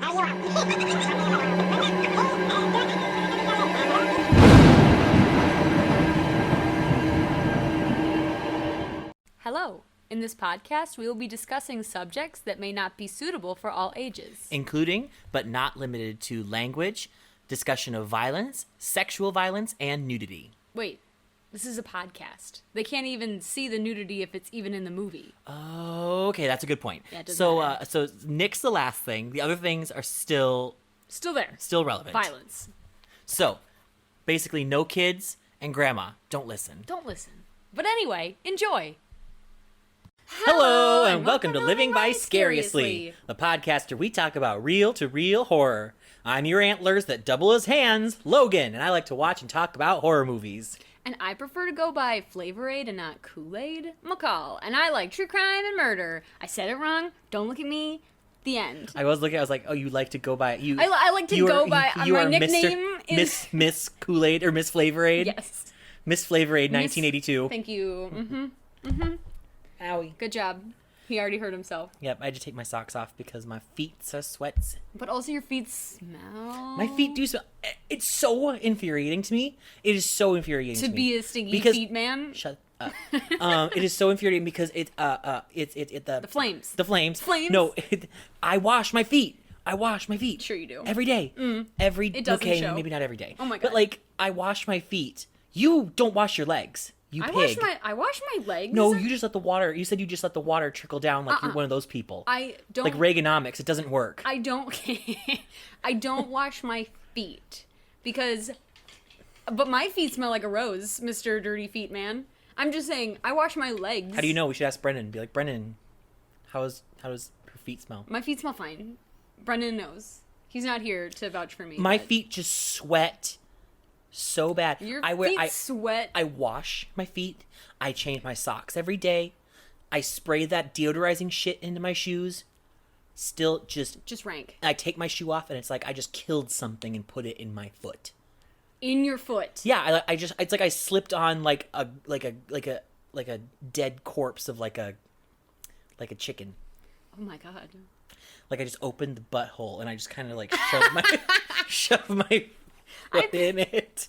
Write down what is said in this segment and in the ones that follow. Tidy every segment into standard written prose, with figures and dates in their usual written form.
Hello. In this podcast, we will be discussing subjects that may not be suitable for all ages. Including, but not limited to, language, discussion of violence, sexual violence, and nudity. Wait, this is a podcast. They can't even see the nudity if it's even in the movie. Oh, okay, that's a good point. Yeah, it doesn't so, matter. so nix the last thing. The other things are still there. Still relevant. Violence. So, basically, no kids and grandma. Don't listen. Don't listen. But anyway, enjoy. Hello, and welcome to Living Vicariously, the podcast where we talk about real-to-real horror. I'm your antlers that double as hands, Logan, and I like to watch and talk about horror movies. And I prefer to go by Flavor Aid and not Kool Aid, McCall. And I like true crime and murder. I said it wrong. Don't look at me. The end. I was like, oh, you like to go by you. I like to go by. My nickname is Miss Kool Aid or Miss Flavor Aid. Yes. Miss Flavor Aid, 1982. Thank you. Owie. Good job. He already hurt himself. Yep, I had to take my socks off because my feet are sweats. But also your feet smell. My feet do smell. It's so infuriating to me. It is so infuriating to me. To be a stinky feet man. Shut up. It is so infuriating because the flames. The flames. Flames. No, I wash my feet. Sure you do. Every day. It doesn't show. Maybe not every day. Oh my God. But like, I wash my feet. You don't wash your legs. You pig. I wash my legs. No, you just let the water. You said you just let the water trickle down like you're one of those people. I don't. Like Reaganomics. It doesn't work. I don't. I don't wash my feet because. But my feet smell like a rose, Mr. Dirty Feet Man. I'm just saying, I wash my legs. How do you know? We should ask Brennan. Be like, Brennan, how does her feet smell? My feet smell fine. Brennan knows. He's not here to vouch for me. My feet just sweat so bad. Your feet sweat. I wash my feet. I change my socks every day. I spray that deodorizing shit into my shoes. Still just rank. I take my shoe off and it's like I just killed something and put it in my foot. In your foot. Yeah, it's like I slipped on like a dead corpse of like a chicken. Oh my God. Like I just opened the butthole and I just kind of like shove my foot in it.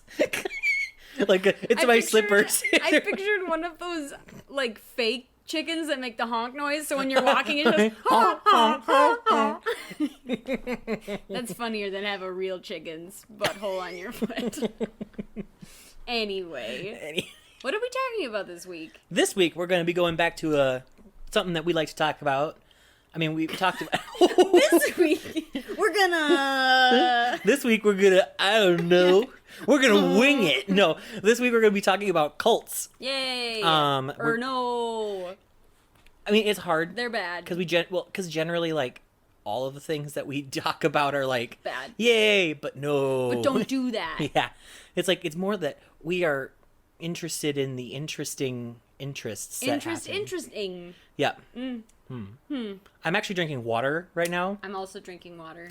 Like it's my slippers. I pictured one of those like fake chickens that make the honk noise, so when you're walking it just honk, honk, honk, honk. That's funnier than have a real chicken's butthole on your foot. Anyway, what are we talking about this week? This week we're going to be going back to something that we like to talk about. I mean, we've talked about This week we're gonna I don't know. We're gonna wing it. No, this week we're gonna be talking about cults. Yay! Or no. I mean, it's hard. They're bad. Because generally, like, all of the things that we talk about are like bad. Yay, but no. But don't do that. Yeah, it's more that we are interested in the interesting interests. Interesting. Yeah. I'm actually drinking water right now. I'm also drinking water.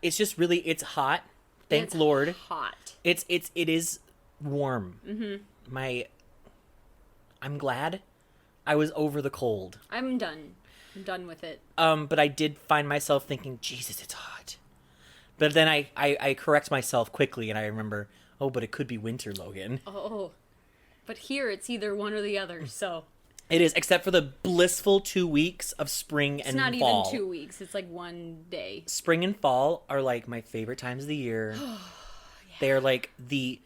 It's just really, it's hot. Thank Lord. Hot. It is warm. Mm-hmm. I'm glad I was over the cold. I'm done. I'm done with it. But I did find myself thinking, Jesus, it's hot. But then I correct myself quickly and I remember, oh, but it could be winter, Logan. Oh, but here it's either one or the other, so. It is, except for the blissful 2 weeks of spring and fall. It's not even 2 weeks. It's like one day. Spring and fall are like my favorite times of the year. Yeah. They're like the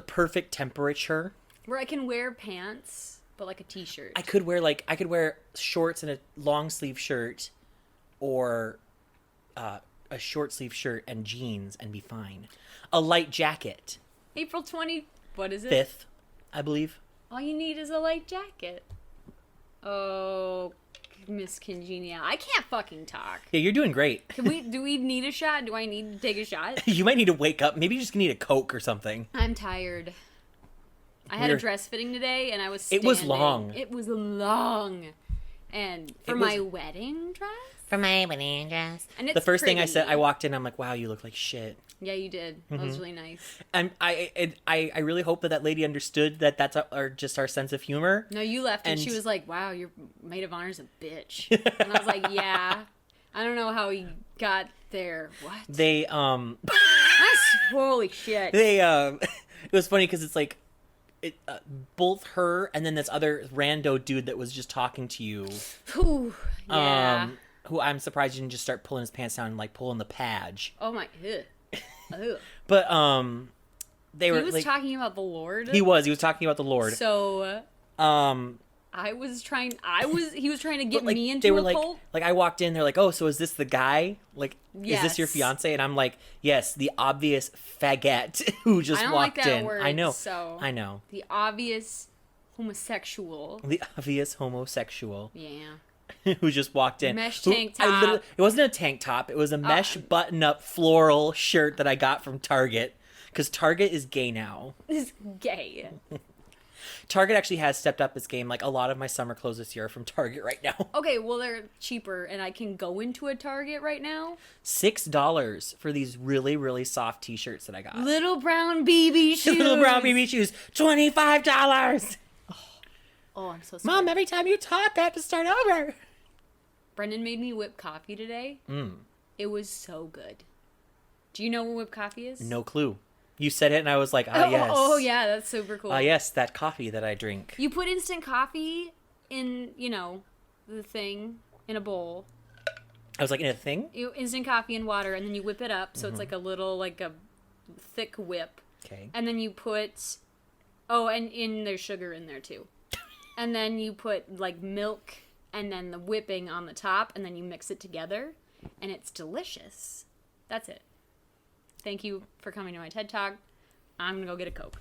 perfect temperature. Where I can wear pants, but like a t-shirt. I could wear shorts and a long sleeve shirt, or a short sleeve shirt and jeans and be fine. A light jacket. April 20. What is it? 5th, I believe. All you need is a light jacket. Oh, Miss Congenial. I can't fucking talk. Yeah, you're doing great. Do we need a shot? Do I need to take a shot? You might need to wake up. Maybe you just need a Coke or something. I'm tired. I had a dress fitting today and I was standing. It was long. It was long. And for my wedding dress? For my wedding dress. And it's the first thing I pretty. said, I walked in, I'm like, wow, you look like shit. Yeah, you did. That was really nice. And I really hope that lady understood that that's just our sense of humor. No, you left and she was like, wow, your maid of honor's a bitch. And I was like, yeah. I don't know how he got there. What? They Holy shit. they it was funny because it's like both her and then this other rando dude that was just talking to you. Whew, yeah. Who I'm surprised you didn't just start pulling his pants down and like pulling the page. Oh my. Ugh. Ugh. But they were. He was like, talking about the Lord. He was talking about the Lord. So. He was trying to get like, me into they were a cult. Like I walked in, they're like, "Oh, so is this the guy? Like, Yes. is this your fiance?" And I'm like, "Yes, the obvious faggot who just I don't walked like that in." word, I know. so I know. the obvious homosexual. The obvious homosexual Yeah. who just walked in. Mesh Who- tank I top. literally- it wasn't a tank top. It was a mesh button-up floral shirt that I got from Target because Target is gay now. This is gay. Target actually has stepped up its game. Like a lot of my summer clothes this year are from Target right now. Okay, well they're cheaper, and I can go into a Target right now. $6 for these really, really soft T-shirts that I got. Little brown BB shoes. Little brown BB shoes, $25. Oh, I'm so sorry. Mom, every time you talk, I have to start over. Brendan made me whipped coffee today. It was so good. Do you know what whipped coffee is? No clue. You said it, and I was like, yes. Oh, yeah, that's super cool. Yes, that coffee that I drink. You put instant coffee in, the thing in a bowl. I was like, in a thing? Instant coffee and water, and then you whip it up, so it's like a thick whip. Okay. And then you put, and there's sugar in there too. And then you put like milk and then the whipping on the top, and then you mix it together, and it's delicious. That's it. Thank you for coming to my TED Talk. I'm gonna go get a Coke.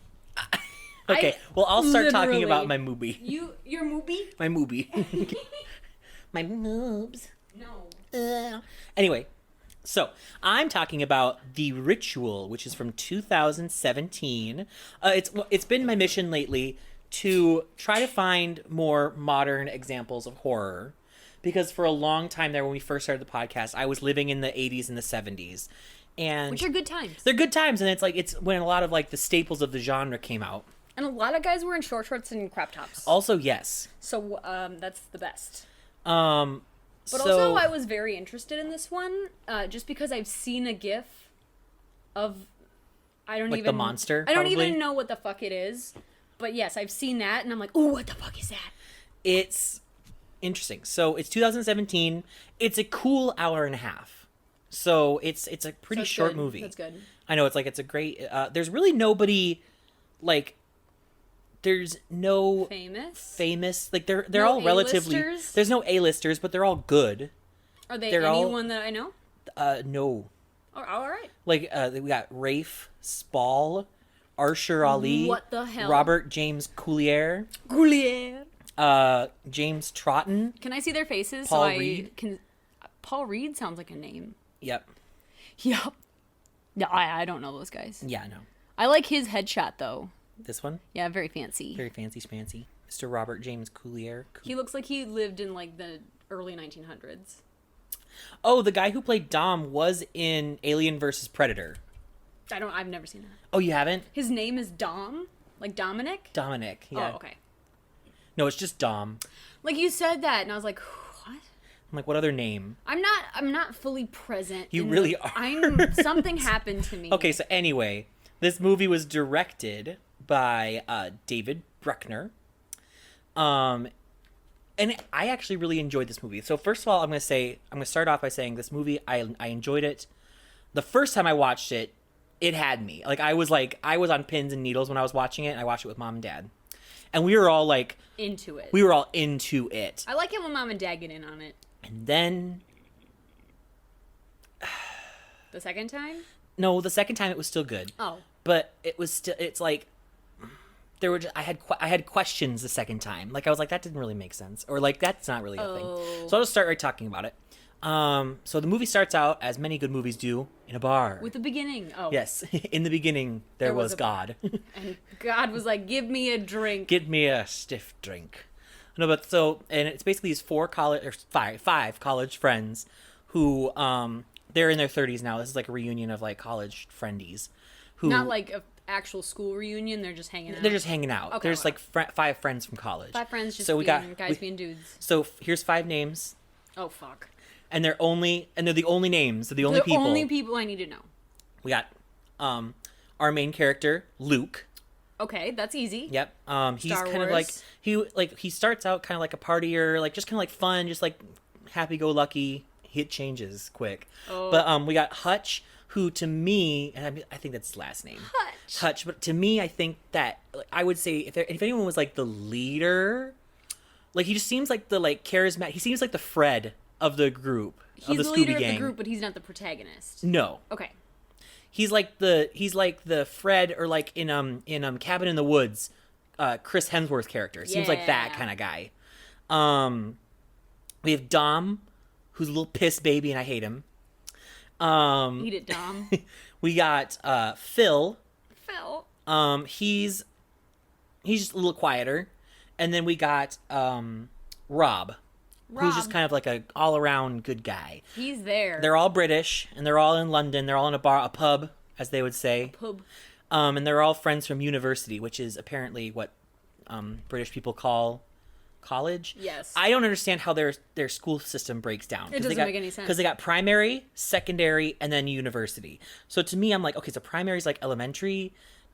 Okay, well, I'll start talking literally- about my movie. Your movie? My movie. My moobs. No. Anyway, so I'm talking about The Ritual, which is from 2017. It's been my mission lately to try to find more modern examples of horror, because for a long time there, when we first started the podcast, I was living in the 80s and the 70s, and Which are good times. they're good times, and it's when a lot of like the staples of the genre came out. And a lot of guys were in short shorts and crop tops. Also, yes. So that's the best. But But also, I was very interested in this one, just because I've seen a GIF of, Like the monster, I don't probably? even know what the fuck it is, but yes, I've seen that, and I'm like, ooh, what the fuck is that? It's interesting. So it's 2017. It's a cool hour and a half. So it's a pretty That's short good. movie. That's good. I know, it's a great. There's really nobody, like. There's no famous. Like they're No all relatively. A-listers? There's no A-listers, but they're all good. Are they They're all- anyone that I know? No. Oh, all right. Like we got Rafe Spall, Arshur Ali, What the hell? Robert James Coulier, Coulier. James Troughton. Can I see their faces? Paul so I Reed? can. Paul Reed sounds like a name. Yep. Yep. No, I don't know those guys. Yeah, no. I like his headshot though. This one, Yeah, very fancy. very fancy schmancy. Mr. Robert James Coulier. He looks like he lived in like the early 1900s. Oh, the guy who played Dom was in Alien vs. Predator. I've never seen that. Oh, you haven't? His name is Dom? Like Dominic? Dominic. Yeah. Oh, okay. No, it's just Dom. Like you said that and I was like, what? I'm like, what other name? I'm not fully present. You in really the- are. Something happened to me. Okay, so anyway, this movie was directed by David Bruckner. And I actually really enjoyed this movie. So first of all, I'm going to start off by saying this movie, I enjoyed it. The first time I watched it, it had me. I was on pins and needles when I was watching it, and I watched it with mom and dad. And we were all like... Into it. We were all into it. I like it when mom and dad get in on it. And then... The second time? No, the second time it was still good. Oh. But it was still... It's like... There were I had questions the second time. Like I was like, that didn't really make sense, or like that's not really a thing. So I'll just start right talking about it. So the movie starts out, as many good movies do, in a bar. With the beginning. Oh. Yes, in the beginning there was God. And God was like, give me a drink. Get me a stiff drink. No, but and it's basically these five college friends who they're in their 30s now. This is like a reunion of like college friendies. Who Not like a actual school reunion. They're just hanging out. They're just hanging out. Okay, There's like five friends from college. 5 friends just So being guys being dudes. So here's 5 names. Oh, fuck. and they're the only names. They're the only people. The only people I need to know. We got our main character, Luke. Okay, that's easy. Yep. He's Star kind of Wars. he starts out kind of like a partier, like just kind of like fun, just like happy-go-lucky. It changes quick. Oh. But we got Hutch, who to me, and I think that's his last name. Hutch. But to me, I think that I would say if anyone was like the leader, like he just seems like the like charismatic. He seems like the Fred of the group. He's of the Scooby leader gang. of the group, but he's not the protagonist. No. Okay. He's like the Fred, or like in Cabin in the Woods, Chris Hemsworth character. Seems like that kind of guy. We have Dom, who's a little piss baby, and I hate him. Eat it, Dom. We got Phil. Phil. He's just a little quieter, and then we got Rob, who's just kind of like a all around good guy. He's there. They're all British, and they're all in London. They're all in a pub, as they would say. Pub. And they're all friends from university, which is apparently what British people call college. Yes. I don't understand how their school system breaks down. It doesn't make any sense. Because they got primary, secondary, and then university. So to me, I'm like, okay, so primary is like elementary.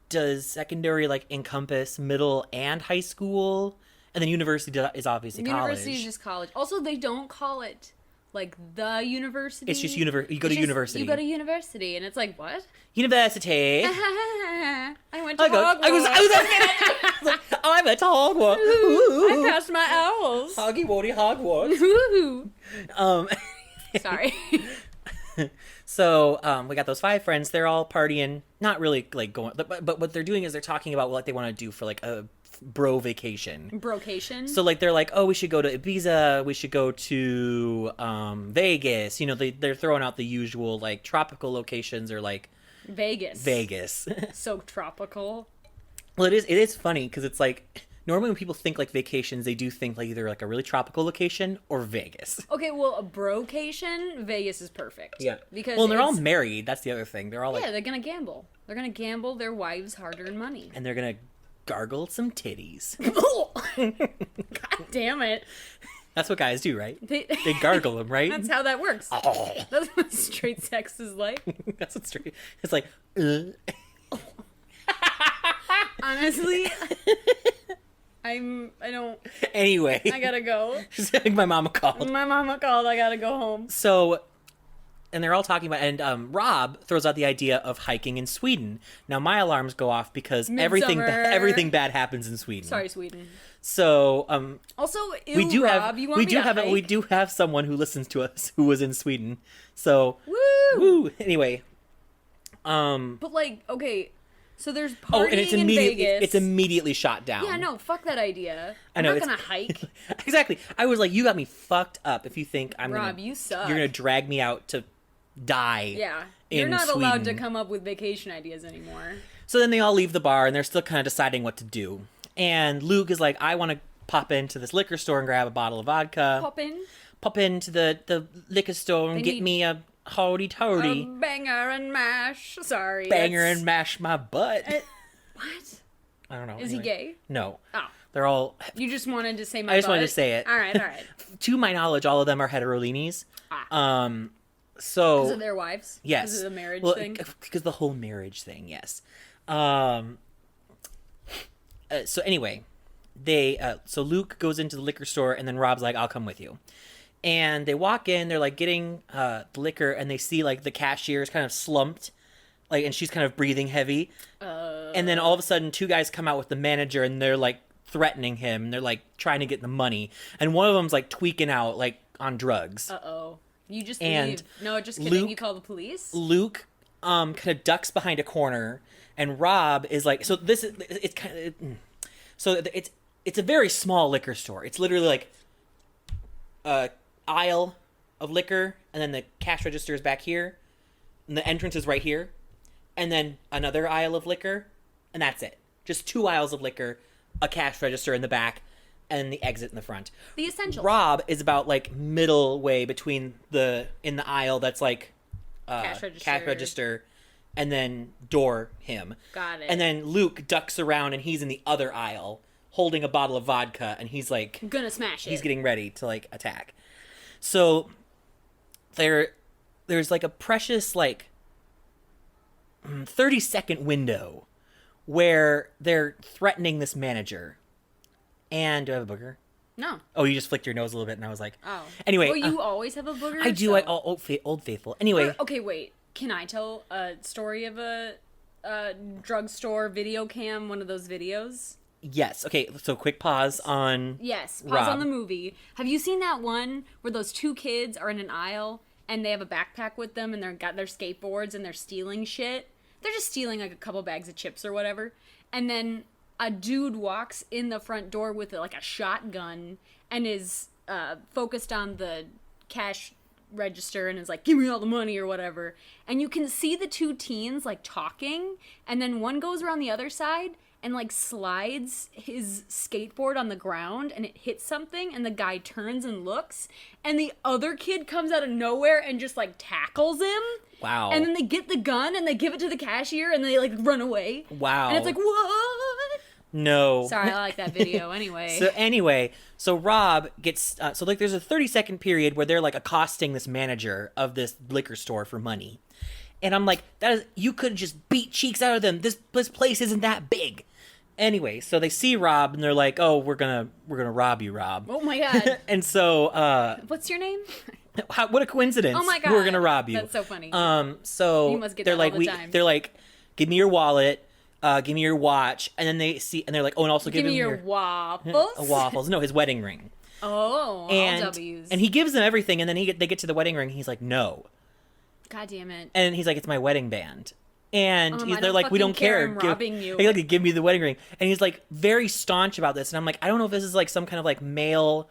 Does secondary like encompass middle and high school? And then university is obviously college. University is just college. Also, they don't call it like the university. It's just you go to university. You go to university, and it's like what? University. I went to Hogwarts. I was like, oh, I went to Hogwarts. I passed my owls. Hoggy Woody Hogwarts. Sorry. So we got those 5 friends. They're all partying, not really like going, but what they're doing is they're talking about what they want to do for like a bro vacation. Brocation. So like they're like, oh, we should go to Ibiza. We should go to Vegas. You know, they're throwing out the usual like tropical locations or like Vegas. So tropical. Well, it is funny because it's like normally when people think like vacations, they do think like either like a really tropical location or Vegas. Okay, well, a brocation, Vegas is perfect. Yeah. Because they're all married. That's the other thing. They're all like, they're gonna gamble. They're gonna gamble their wives' hard-earned money. And they're gonna gargle some titties. God damn it. That's what guys do, right? They gargle them, right? That's how that works. Oh. That's what straight sex is like. That's what straight. It's like. Honestly, I don't. Anyway, I gotta go. My mama called. My mama called. I gotta go home. So, and they're all talking about, and Rob throws out the idea of hiking in Sweden. Now my alarms go off because everything bad happens in Sweden. Sorry, Sweden. So, also, ew, we do Rob, we do have someone who listens to us who was in Sweden. So, woo. Anyway, but like, okay. So there's partying and it's in Vegas. It's immediately shot down. Yeah, no, fuck that idea. I know, I'm not gonna hike. Exactly. I was like, you got me fucked up if you think Rob, you suck. You're gonna drag me out to die. Yeah. You're not Sweden. allowed to come up with vacation ideas anymore. So then they all leave the bar and they're still kind of deciding what to do. And Luke is like, I want to pop into this liquor store and grab a bottle of vodka. Pop into the liquor store and get me a howdy toady. Banger and mash. Sorry. Banger and mash my butt. What? I don't know. Is he gay? No. Oh. They're all... You just wanted to say my I just butt? wanted to say it. All right. To my knowledge, all of them are heterolinis. So... Because of their wives? Yes. Because of the marriage thing? Because the whole marriage thing, yes. So anyway, so Luke goes into the liquor store and then Rob's like, I'll come with you. And they walk in, they're like getting the liquor, and they see like the cashier is kind of slumped, like, and she's kind of breathing heavy. And then all of a sudden 2 guys come out with the manager and they're like threatening him. They're like trying to get the money. And one of them's like tweaking out like on drugs. Uh-oh. You just and leave. No, just kidding. You call the police? Luke kind of ducks behind a corner, and Rob is like, so this is, it's kind of, so it's a very small liquor store. It's literally like a aisle of liquor, and then the cash register is back here, and the entrance is right here, and then another aisle of liquor, and that's it. Just 2 aisles of liquor, a cash register in the back, and the exit in the front. The essentials. Rob is about like middle way between in the aisle that's like cash register, and then door him. Got it. And then Luke ducks around and he's in the other aisle holding a bottle of vodka, and he's like I'm gonna smash it. He's getting ready to like attack. So there's like a precious like 30-second window where they're threatening this manager. And do I have a booger? No. Oh, you just flicked your nose a little bit, and I was like, Oh. Anyway, Well, you always have a booger. I do. So. Old Faithful. Anyway, Okay, wait. Can I tell a story of a drugstore video cam? One of those videos. yes. Okay, so quick pause on. Yes. Pause Rob. on the movie. Have you seen that one where those two kids are in an aisle and they have a backpack with them and they're got their skateboards and they're stealing shit? They're just stealing like a couple bags of chips or whatever, and then a dude walks in the front door with like a shotgun and is focused on the cash register and is like, give me all the money or whatever. And you can see the two teens like talking, and then one goes around the other side and like slides his skateboard on the ground and it hits something, and the guy turns and looks, and the other kid comes out of nowhere and just like tackles him. Wow. And then they get the gun and they give it to the cashier and they like run away. Wow. And it's like, what? No. Sorry, I like that video anyway. So Rob gets so like there's a 30-second period where they're like accosting this manager of this liquor store for money. And I'm like, you could just beat cheeks out of them. This place isn't that big. Anyway, so they see Rob and they're like, "Oh, we're gonna rob you, Rob." Oh my god. And so What's your name? what a coincidence. Oh my god. We're gonna rob you. That's so funny. So You must get they're that like all the time. they're like, "Give me your wallet, give me your watch." And then they see and they're like, "Oh, and also Give him me your waffles. waffles." No, his wedding ring. Oh, And all W's. and he gives them everything, and then they get to the wedding ring. And he's like, "No," God damn it. and he's like, "It's my wedding band." And I they're don't like, "We don't fucking care. care. I'm robbing you." They like, give me the wedding ring, and he's like very staunch about this. And I'm like, I don't know if this is like some kind of like male,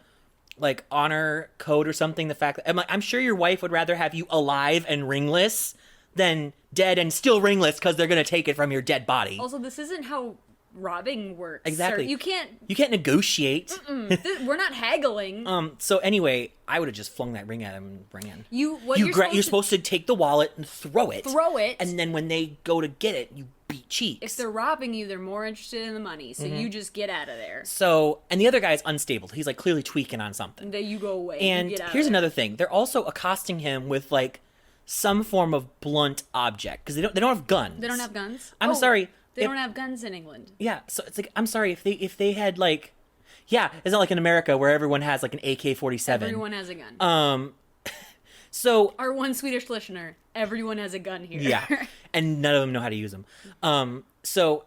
like honor code or something. The fact that I'm sure your wife would rather have you alive and ringless than dead and still ringless because they're gonna take it from your dead body. Also, this isn't how robbing works. Exactly. Sir. You can't. You can't negotiate. We're not haggling. So anyway, I would have just flung that ring at him and ran. You're supposed to take the wallet and throw it. throw it. And then when they go to get it, you beat cheeks. If they're robbing you, they're more interested in the money. So Mm-hmm. you just get out of there. So, and the other guy is unstable. He's like clearly tweaking on something. And then you go away. And you get out here's of there. another thing. They're also accosting him with like some form of blunt object because they don't have guns. They don't have guns. I'm sorry. They don't have guns in England. Yeah, so it's like I'm sorry if they had like, yeah, it's not like in America where everyone has like an AK-47. Everyone has a gun. So Our one Swedish listener, everyone has a gun here. yeah, and none of them know how to use them. So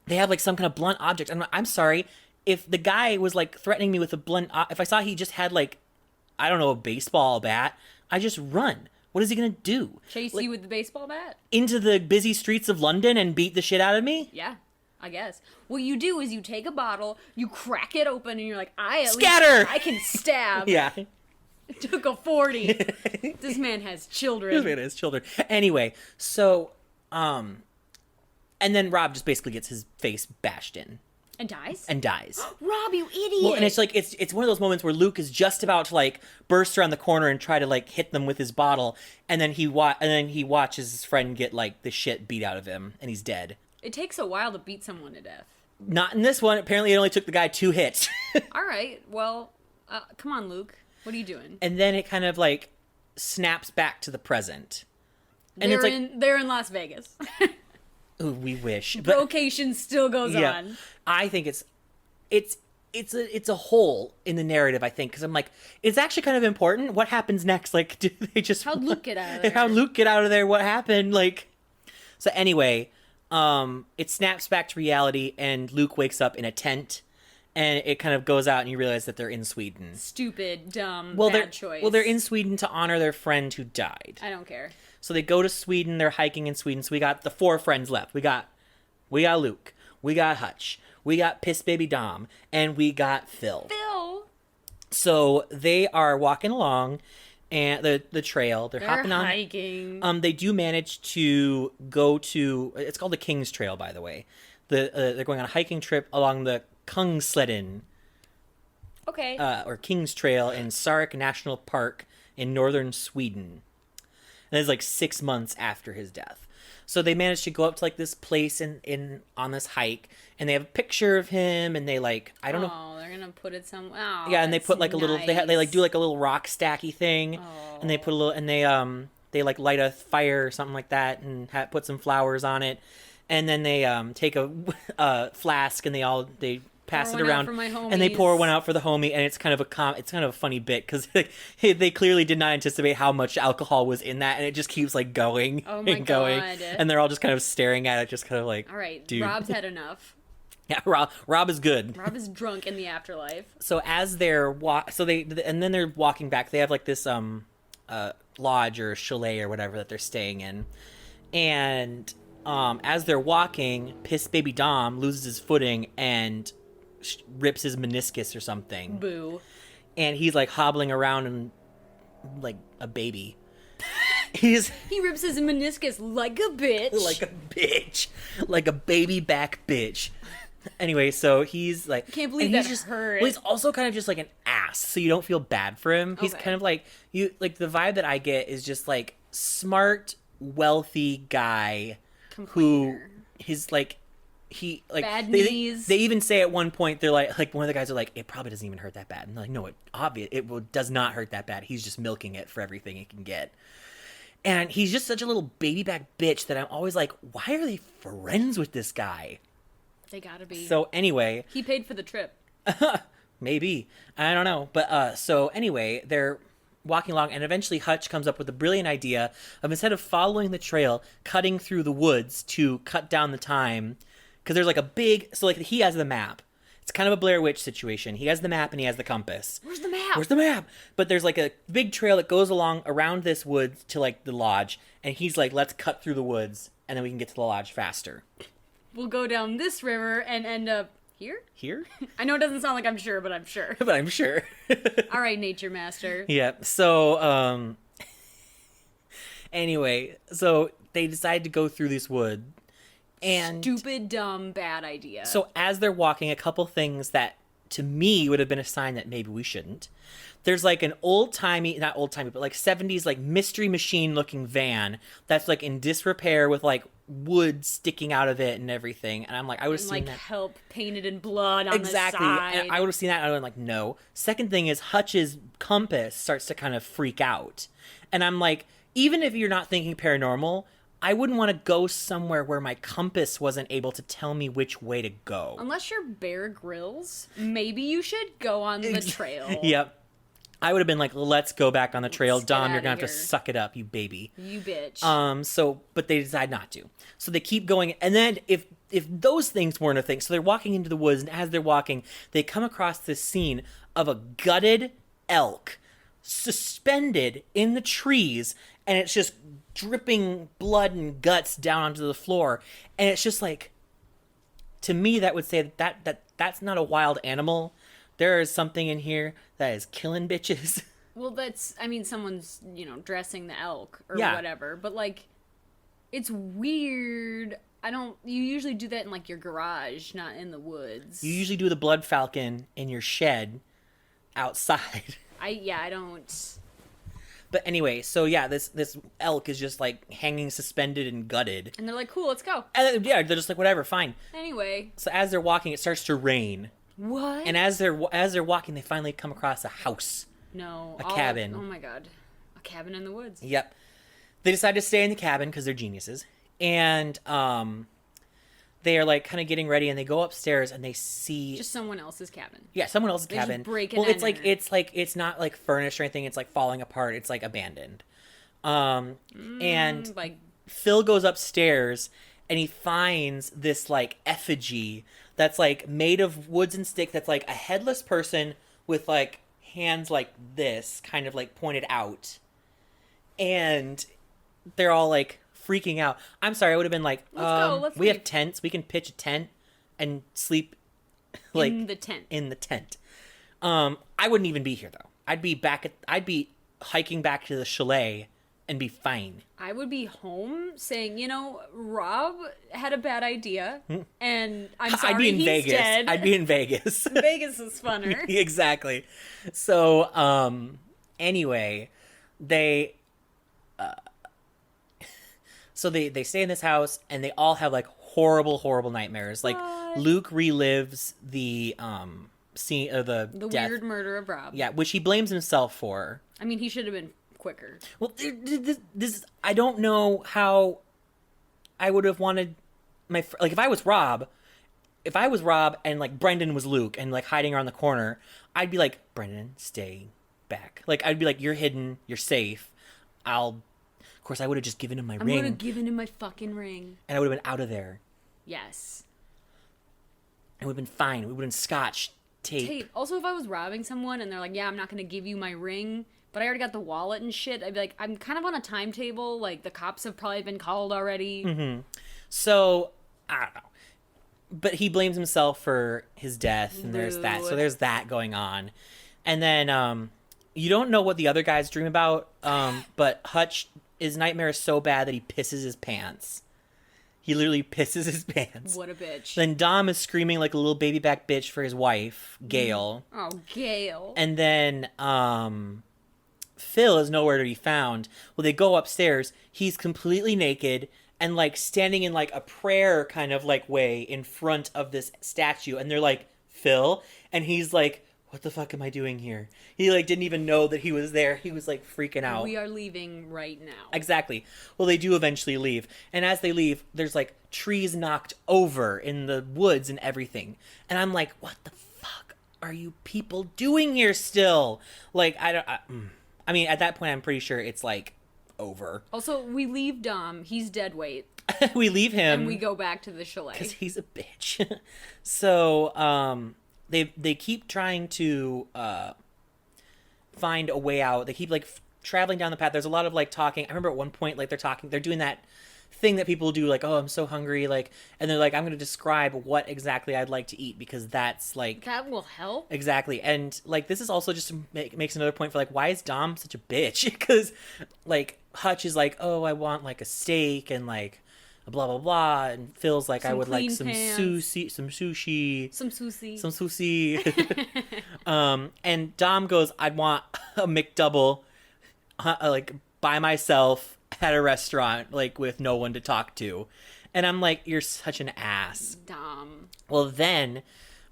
they have like some kind of blunt object. I'm sorry if the guy was like threatening me with a blunt. If I saw he just had like, I don't know, a baseball bat, I just run. What is he gonna do? Chase Like, you with the baseball bat? into the busy streets of London and beat the shit out of me? Yeah, I guess. What you do is you take a bottle, you crack it open, and you're like, Scatter! least I can stab. Yeah. It took a 40. This man has children. This man has children. Anyway, so, and then Rob just basically gets his face bashed in. And dies? And dies. Rob, you idiot! Well, and it's like it's one of those moments where Luke is just about to like burst around the corner and try to like hit them with his bottle, and then he watches his friend get like the shit beat out of him, and he's dead. It takes a while to beat someone to death. Not in this one. Apparently, it only took the guy 2 hits. All right, well, come on, Luke. What are you doing? And then it kind of like snaps back to the present, and They're in Las Vegas. ooh, we wish. The location still goes on. I think it's a hole in the narrative. I think because I'm like, it's actually kind of important. What happens next? Like, do they just How'd Luke get out of there? How'd Luke get out of there? What happened? Like, so anyway, it snaps back to reality, and Luke wakes up in a tent, and it kind of goes out, and you realize that they're in Sweden. Stupid, dumb, Well, bad choice. Well, they're in Sweden to honor their friend who died. I don't care. So they go to Sweden. They're hiking in Sweden. So we got the 4 friends left. We got Luke. We got Hutch. We got Piss Baby Dom. And we got Phil. So they are walking along and the trail. They're hopping on. Hiking. They do manage to go to. It's called the King's Trail, by the way. They're going on a hiking trip along the Kungsleden. Okay. Or King's Trail in Sarek National Park in northern Sweden. And it's like 6 months after his death. So they managed to go up to like this place in on this hike, and they have a picture of him, and they like I don't know. Oh, they're gonna put it somewhere. Oh, Yeah, and they that's put like a little. nice. They like do like a little rock stacky thing, and they put a little and they like light a fire or something like that, and put some flowers on it, and then they take a flask and they pass Pour it one out around for my and they pour homies. one out for the homie, and it's kind of a funny bit because they clearly did not anticipate how much alcohol was in that, and it just keeps like going Oh my and going, God. and they're all just kind of staring at it, just kind of like, All right, dude. Rob's had enough. Yeah, Rob is good. Rob is drunk in the afterlife. So as they're and then they're walking back, they have like this lodge or chalet or whatever that they're staying in, and as they're walking, Piss Baby Dom loses his footing and rips his meniscus or something. Boo. And he's like hobbling around and like a baby. He rips his meniscus like a bitch. Like a bitch, like a baby back bitch. Anyway, so he's like, Can't believe and that he's hurt. Well, he's also kind of just like an ass, so you don't feel bad for him. He's Okay. kind of like the vibe that I get is just like smart, wealthy guy who Complainer. he's like Bad they, knees. They even say at one point they're like one of the guys are like, it probably doesn't even hurt that bad, and they're like, no, it does not hurt that bad. He's just milking it for everything he can get. And he's just such a little baby back bitch that I'm always like, why are they friends with this guy? They gotta be. So anyway, He paid for the trip. maybe, I don't know. But so anyway, they're walking along, and eventually Hutch comes up with a brilliant idea of, instead of following the trail, cutting through the woods to cut down the time. Because there's like a big, so like he has the map. It's kind of a Blair Witch situation. He has the map and he has the compass. Where's the map? Where's the map? But there's like a big trail that goes along around this woods to like the lodge. And he's like, let's cut through the woods and then we can get to the lodge faster. We'll go down this river and end up here? Here? I know it doesn't sound like I'm sure, but I'm sure. But I'm sure. All right, Nature Master. Yeah. So, anyway, so they decide to go through this wood. And Stupid, dumb, bad idea. so as they're walking, a couple things that to me would have been a sign that maybe we shouldn't. There's like an not old-timey, but like 70s like mystery machine looking van that's like in disrepair with like wood sticking out of it and everything. And I'm like, I would have and seen like that. help painted in blood on Exactly. the side. And I would have seen that and I would have been like, no. Second thing is Hutch's compass starts to kind of freak out. And I'm like, even if you're not thinking paranormal, I wouldn't want to go somewhere where my compass wasn't able to tell me which way to go. Unless you're Bear Grylls, maybe you should go on the trail. Yep. I would have been like, let's go back on the trail. Let's get Dom, you're outta going to have to here. suck it up, you baby. You bitch. But they decide not to. So they keep going. And then if those things weren't a thing, so they're walking into the woods, and as they're walking, they come across this scene of a gutted elk suspended in the trees, and it's just dripping blood and guts down onto the floor. And it's just like, to me, that would say that's not a wild animal. There is something in here that is killing bitches. Well, someone's, dressing the elk or Yeah. whatever. But, like, it's weird. You usually do that in, like, your garage, not in the woods. You usually do the blood falcon in your shed outside. I don't. But anyway, so yeah, this elk is just like hanging suspended and gutted. And they're like, cool, let's go. And yeah, they're just like, whatever, fine. Anyway. So as they're walking, it starts to rain. What? And as they're walking, they finally come across a house. No. A cabin. Oh, my God. A cabin in the woods. Yep. They decide to stay in the cabin because they're geniuses. And they are like kind of getting ready, and they go upstairs and they see Just someone else's cabin. yeah, someone else's just cabin. break Well, and it's like enter. it's not like furnished or anything. It's like falling apart. It's like abandoned. And Like, Phil goes upstairs and he finds this like effigy that's like made of woods and stick, that's like a headless person with like hands like this, kind of like pointed out. And they're all like freaking out. I'm sorry, I would have been like, Let's go, let's we have leave." tents. We can pitch a tent and sleep like in the tent. in the tent. I wouldn't even be here though. I'd be hiking back to the chalet and be fine. I would be home saying, Rob had a bad idea, and I'm sorry I'd be in he's Vegas. dead. I'd be in Vegas. Vegas is funner. Exactly. So, anyway, they So they stay in this house, and they all have like horrible nightmares. Like What? Luke relives the scene of the death. Weird murder of Rob. Yeah, which he blames himself for. I mean, he should have been quicker. Well, this I don't know how I would have wanted like if I was Rob and like Brendan was Luke and like hiding around the corner, I'd be like, Brendan, stay back. Like I'd be like, you're hidden, you're safe. Of course, I would have just given him my ring. I would have given him my fucking ring. And I would have been out of there. Yes. It would have been fine. We would have been scotch tape. Also, if I was robbing someone and they're like, yeah, I'm not going to give you my ring, but I already got the wallet and shit, I'd be like, I'm kind of on a timetable. Like, the cops have probably been called already. Mm-hmm. So, I don't know. But he blames himself for his death, and there's that. So there's that going on. And then you don't know what the other guys dream about, but Hutch, his nightmare is so bad that he pisses his pants. He literally pisses his pants. What a bitch. Then Dom is screaming like a little baby back bitch for his wife, Gail. Oh, Gail. And then Phil is nowhere to be found. Well, they go upstairs. He's completely naked and like standing in like a prayer kind of like way in front of this statue. And they're like, Phil? And he's like, what the fuck am I doing here? He like didn't even know that he was there. He was like freaking out. We are leaving right now. Exactly. Well, they do eventually leave. And as they leave, there's like trees knocked over in the woods and everything. And I'm like, what the fuck are you people doing here still? Like, I mean, at that point, I'm pretty sure it's like over. Also, we leave Dom. He's dead weight. We leave him. And we go back to the chalet. Because he's a bitch. So, they keep trying to find a way out. They keep like traveling down the path. There's a lot of like talking. I remember at one point like they're doing that thing that people do, like, oh, I'm so hungry, like, and they're like, I'm going to describe what exactly I'd like to eat because that's like that will help. Exactly. And like this is also just makes another point for like, why is Dom such a bitch? Because like Hutch is like, oh, I want like a steak and like blah blah blah, and Phil's like, I would like some sushi. And Dom goes, I'd want a McDouble like by myself at a restaurant, like with no one to talk to. And I'm like, you're such an ass, Dom. Well, then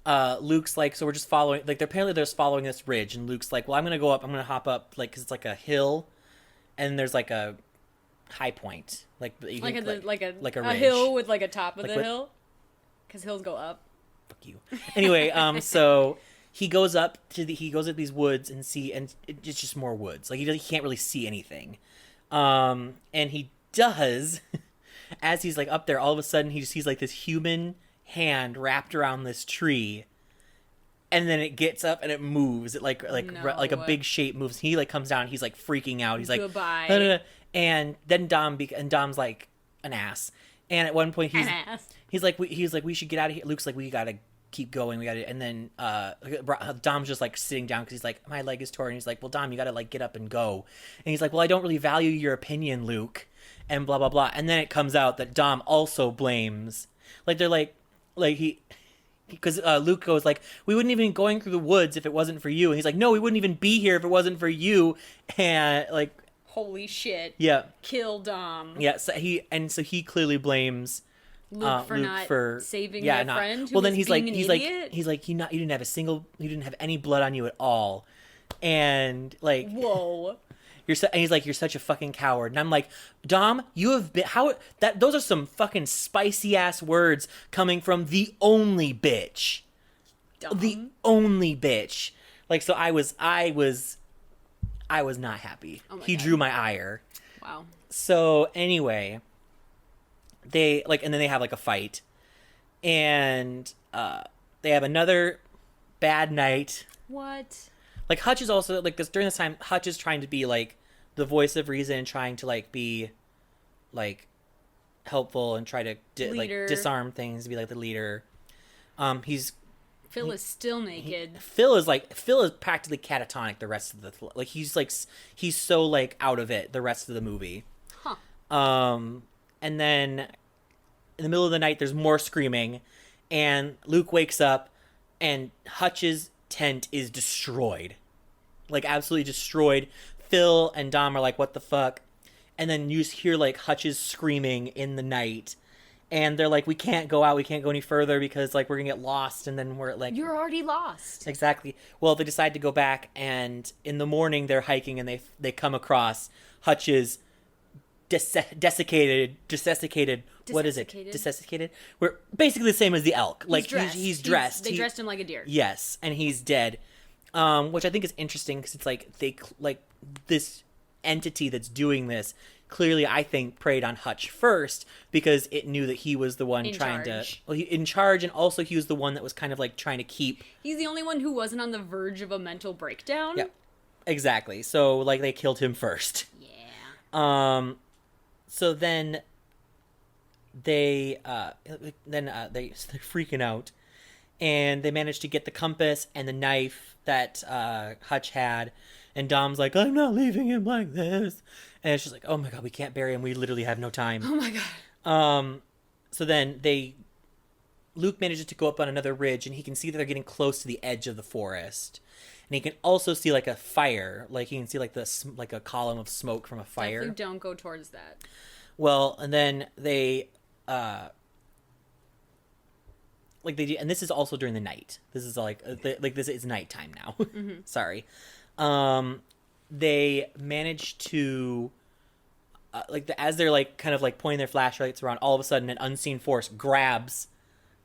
Luke's like, so we're just following, like, they're just following this ridge, and Luke's like, well, I'm gonna hop up, like, because it's like a hill and there's like a high point, like a ridge. hill with like a top of the hill, because hills go up. Fuck you. Anyway, so he goes up to these woods and it's just more woods. Like he can't really see anything. And he does, as he's like up there, all of a sudden he sees like this human hand wrapped around this tree, and then it gets up and it moves. It like a big shape moves. He like comes down. He's like freaking out. He's like, goodbye. No, no, no. And then Dom's like an ass. And at one point he's like, we should get out of here. Luke's like, we gotta keep going. We gotta. And then Dom's just like sitting down because he's like, my leg is torn. And he's like, well, Dom, you gotta like get up and go. And he's like, well, I don't really value your opinion, Luke. And blah blah blah. And then it comes out that Dom also blames. Like they're like he. Because Luke goes like, we wouldn't even be going through the woods if it wasn't for you. And he's like, no, we wouldn't even be here if it wasn't for you. And like, holy shit. Yeah. Kill Dom. Yeah. So he clearly blames Luke for saving their friend. Well, then he's like, you didn't have any blood on you at all. And like, whoa. And he's like, you're such a fucking coward. And I'm like, Dom, you have been those are some fucking spicy ass words coming from the only bitch. Dom. The only bitch. Like, so I was not happy. Oh my he God. drew my ire. Wow. So anyway, and then they have like a fight, and they have another bad night. What? Like Hutch is also like this during this time. Hutch is trying to be like the voice of reason, trying to like be like helpful and try to like disarm things, be like the leader. Phil is still naked. Phil is practically catatonic the rest of the like he's so like out of it the rest of the movie. Huh. And then in the middle of the night there's more screaming, and Luke wakes up and Hutch's tent is destroyed. Like absolutely destroyed. Phil and Dom are like, what the fuck? and then you just hear like Hutch's screaming in the night, and they're like, we can't go out, we can't go any further because like we're gonna get lost, and then we're like, You're already lost. exactly. Well, they decide to go back, and in the morning they're hiking, and they come across Hutch's desiccated. What is it? Desiccated. We're basically the same as the elk. He's dressed. They dressed him like a deer. Yes, and he's dead. Which I think is interesting because it's like this entity that's doing this clearly, I think, preyed on Hutch first because it knew that he was the one in charge, and also he was the one that was kind of like trying to keep. He's the only one who wasn't on the verge of a mental breakdown. Yeah, exactly. So like they killed him first. Yeah. So then they're freaking out, and they manage to get the compass and the knife that Hutch had, and Dom's like, I'm not leaving him like this, and it's just like, oh my god, we can't bury him, we literally have no time. Oh my god. So then Luke manages to go up on another ridge, and he can see that they're getting close to the edge of the forest, and he can also see like a fire, like he can see like like a column of smoke from a fire. Definitely don't go towards that. Well, and then they and this is also during the night. This is like this is nighttime now. Mm-hmm. Sorry. They manage to as they're like kind of like pointing their flashlights around, all of a sudden an unseen force grabs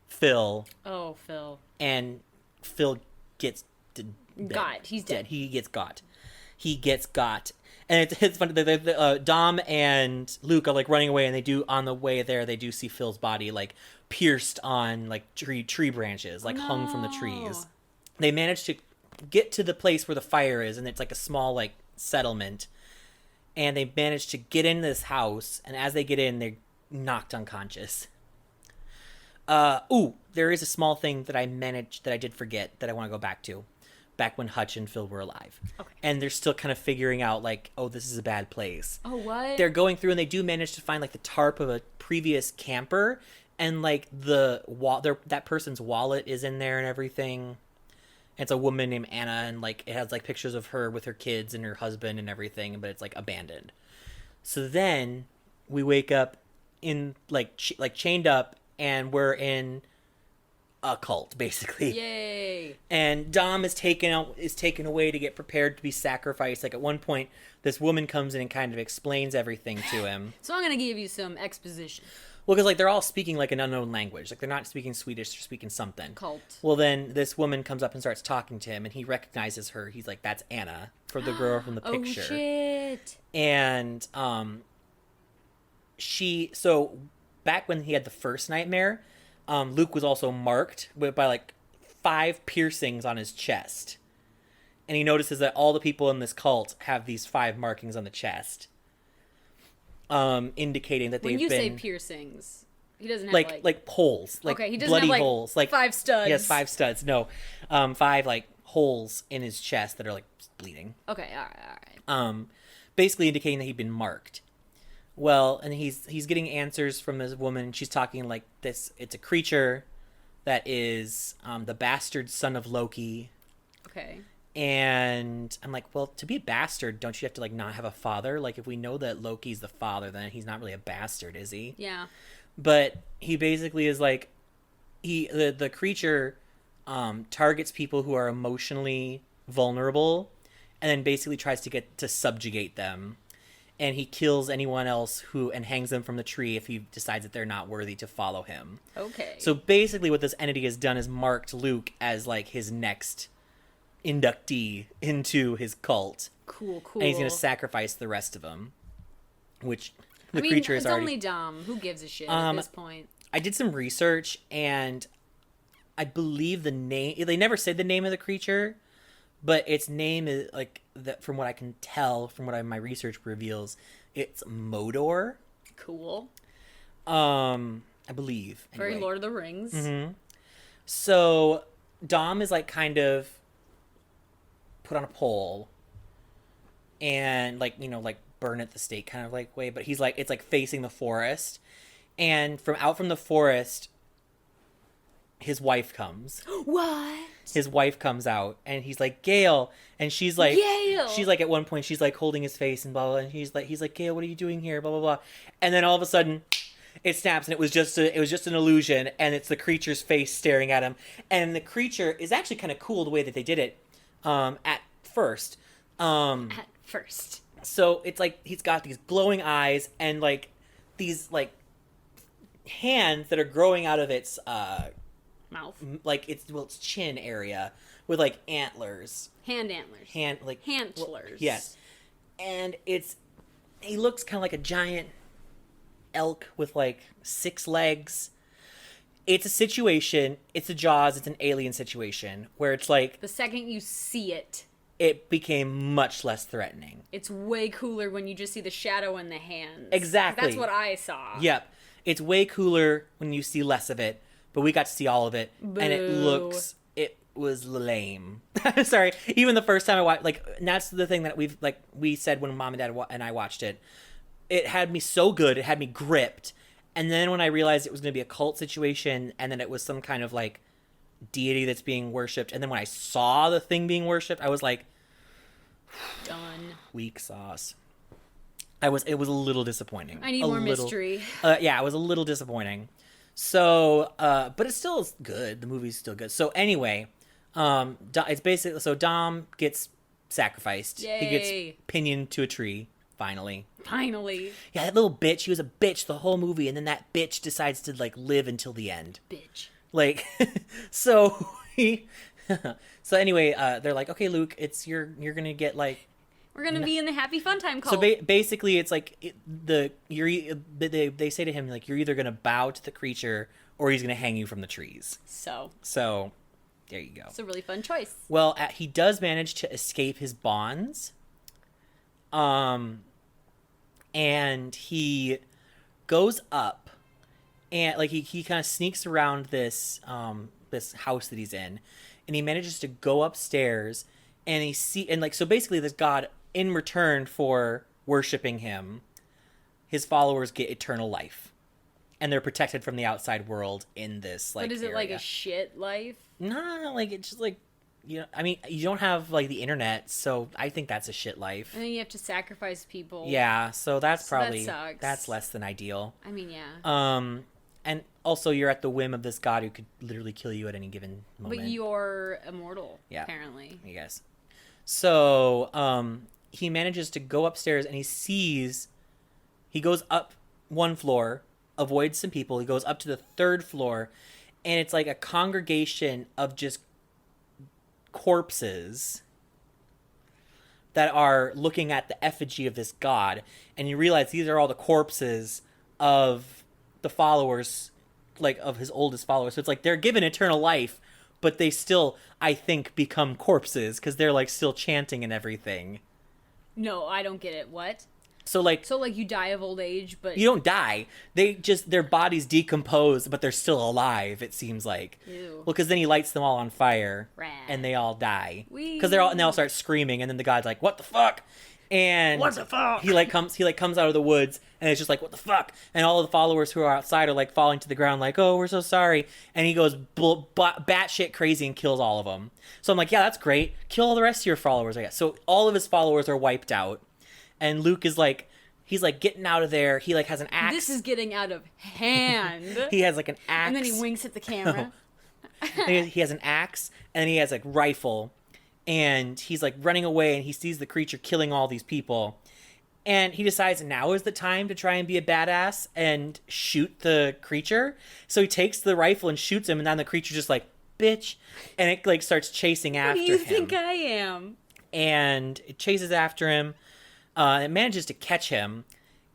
Phil. Oh, Phil. And Phil gets got. He's dead. He gets got. And it's funny. Dom and Luke are like running away, and they do on the way there. They do see Phil's body like pierced on like tree branches, like hung from the trees. They manage to get to the place where the fire is, and it's like a small like settlement. And they manage to get in this house, and as they get in, they're knocked unconscious. There is a small thing that I did forget that I want to go back to. Back when Hutch and Phil were alive. Okay. And they're still kind of figuring out, like, oh, this is a bad place. Oh, what? They're going through, and they do manage to find, like, the tarp of a previous camper, and, like, that person's wallet is in there and everything. And it's a woman named Anna, and, like, it has, like, pictures of her with her kids and her husband and everything, but it's, like, abandoned. So then we wake up in, chained up, and we're in a cult, basically. Yay. And Dom is taken away to get prepared to be sacrificed. Like, at one point, this woman comes in and kind of explains everything to him. So I'm going to give you some exposition. Well, because, like, they're all speaking, like, an unknown language. Like, they're not speaking Swedish, they're speaking something. Cult. Well, then this woman comes up and starts talking to him, and he recognizes her. He's like, that's Anna, for the girl from the picture. Oh, shit. And, so, back when he had the first nightmare, Luke was also marked by like 5 piercings on his chest. And he notices that all the people in this cult have these 5 markings on the chest. Indicating that they've been... When you say piercings, he doesn't have like holes. Like okay, he doesn't bloody have holes. Like 5 studs. Yes, 5 studs. No. 5 like holes in his chest that are like bleeding. Okay, alright. Basically indicating that he'd been marked. Well, and he's getting answers from this woman. She's talking like this. It's a creature that is the bastard son of Loki. Okay. And I'm like, well, to be a bastard, don't you have to like not have a father? Like, if we know that Loki's the father, then he's not really a bastard, is he? Yeah. But he basically is like, the creature targets people who are emotionally vulnerable, and then basically tries to subjugate them. And he kills anyone else and hangs them from the tree if he decides that they're not worthy to follow him. Okay. So basically what this entity has done is marked Luke as like his next inductee into his cult. Cool. And he's going to sacrifice the rest of them. Which creature is already... it's only dumb. Who gives a shit at this point? I did some research, and I believe the name... They never said the name of the creature, but its name is like... That from what I can tell, from what my research reveals, it's Modor. Cool. I believe. Anyway. Very Lord of the Rings. Mm-hmm. So Dom is like kind of put on a pole and like, you know, like burn at the stake kind of like way, but he's like, it's like facing the forest, and from the forest, his wife comes. What? His wife comes out, and he's like, Gale, and she's like, Gale! She's like, at one point, she's like holding his face and blah, blah, and he's like, Gale, what are you doing here? Blah, blah, blah. And then all of a sudden, it snaps, and it was just an illusion, and it's the creature's face staring at him. And the creature is actually kind of cool the way that they did it, at first. At first. So it's like he's got these glowing eyes and like these like hands that are growing out of its Mouth. like its chin area with like antlers. Hand antlers. Hantlers. Well, yes. And he looks kind of like a giant elk with like 6 legs. It's a situation, it's a Jaws, it's an Alien situation where it's like The second you see it, it became much less threatening. it's way cooler when you just see the shadow and the hands. Exactly. That's what I saw. Yep. It's way cooler when you see less of it, but we got to see all of it. Boo. And it was lame. Sorry. Even the first time I watched, like, and that's the thing that we said when Mom and Dad and I watched it. It had me so good. It had me gripped. And then when I realized it was going to be a cult situation, and then it was some kind of, like, deity that's being worshipped, and then when I saw the thing being worshipped, I was like, Done. weak sauce. It was a little disappointing. I need more mystery. Yeah, it was a little disappointing. So, but it's still good. The movie's still good. So anyway, it's basically, so Dom gets sacrificed. Yay. He gets pinioned to a tree, finally. Finally. Yeah, that little bitch, he was a bitch the whole movie, and then that bitch decides to, like, live until the end. Bitch. Like, so so anyway, they're like, okay, Luke, you're gonna get, like, We're going to be in the Happy Fun Time cult. so basically, it's like they say to him, like, you're either gonna bow to the creature or he's gonna hang you from the trees. So there you go. It's a really fun choice. Well, he does manage to escape his bonds, and he goes up, and like he kind of sneaks around this house that he's in, and he manages to go upstairs, and so basically this god, in return for worshiping him, his followers get eternal life, and they're protected from the outside world in this, like, But is it area. like a shit life? No, like, it's just like, I mean, you don't have, like, the internet, so I think that's a shit life. And then you have to sacrifice people. Yeah, so that's probably, that sucks. that's less than ideal. I mean, yeah. And also you're at the whim of this god who could literally kill you at any given moment. But you're immortal, Yeah. apparently. I guess. So, he manages to go upstairs, and he goes up one floor, avoids some people, he goes up to the 3rd floor, and it's like a congregation of just corpses that are looking at the effigy of this god, and you realize these are all the corpses of the followers, like, of his oldest followers. So it's like they're given eternal life, but they still, I think, become corpses because they're, like, still chanting and everything. No, I don't get it. What? So, like, So, like, you die of old age, but... you don't die. Their bodies decompose, but they're still alive, it seems like. Ew. Well, because then he lights them all on fire, Rad. and they all die. Whee! Because they all start screaming, and then the god's like, what the fuck? And What the fuck? He comes out of the woods, and it's just like, what the fuck? And all of the followers who are outside are like falling to the ground, like, oh, we're so sorry. And he goes batshit crazy and kills all of them. So I'm like, yeah, that's great. Kill all the rest of your followers, I guess. So all of his followers are wiped out, and Luke is like, he's like getting out of there. He like has an axe. This is getting out of hand. He has like an axe. And then he winks at the camera. He has an axe, and then he has like rifle, and he's like running away, and he sees the creature killing all these people, and he decides now is the time to try and be a badass and shoot the creature. So he takes the rifle and shoots him, and then the creature's just like, bitch, and it like starts chasing after him. Who do you think I am? And it chases after him. It manages to catch him,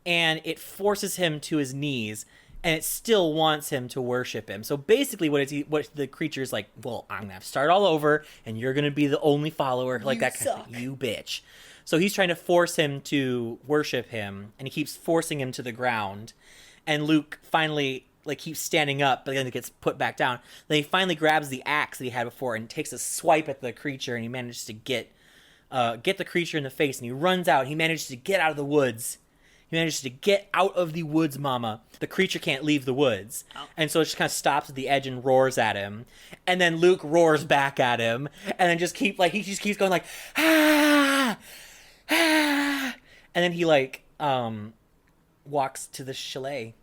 and it forces him to his knees, and it still wants him to worship him. So basically what the creature is like, well, I'm gonna have to start all over, and you're gonna be the only follower, like You that kind of thing. You bitch. So he's trying to force him to worship him, and he keeps forcing him to the ground, and Luke finally like keeps standing up, but then it gets put back down. Then he finally grabs the axe that he had before and takes a swipe at the creature, and he manages to get the creature in the face, and he runs out. He manages to get out of the woods. He manages to get out of the woods, Mama. The creature can't leave the woods. Oh. And so it just kind of stops at the edge and roars at him. And then Luke roars back at him. And then he just keeps going like, ah! Ah! And then he walks to the chalet.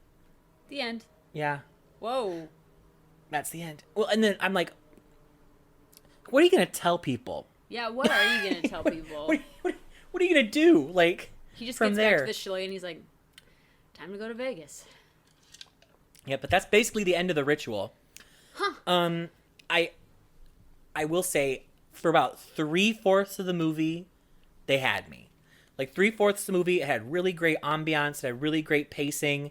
The end. Yeah. Whoa. That's the end. Well, and then I'm like, what are you going to tell people? Yeah, what are you going to tell people? What are you going to do? Like, he just from gets there. back to the chalet and he's like, time to go to Vegas. Yeah, but that's basically the end of the ritual. Huh. I will say, for about 3/4 of the movie, they had me. Like 3/4 of the movie, it had really great ambiance, it had really great pacing.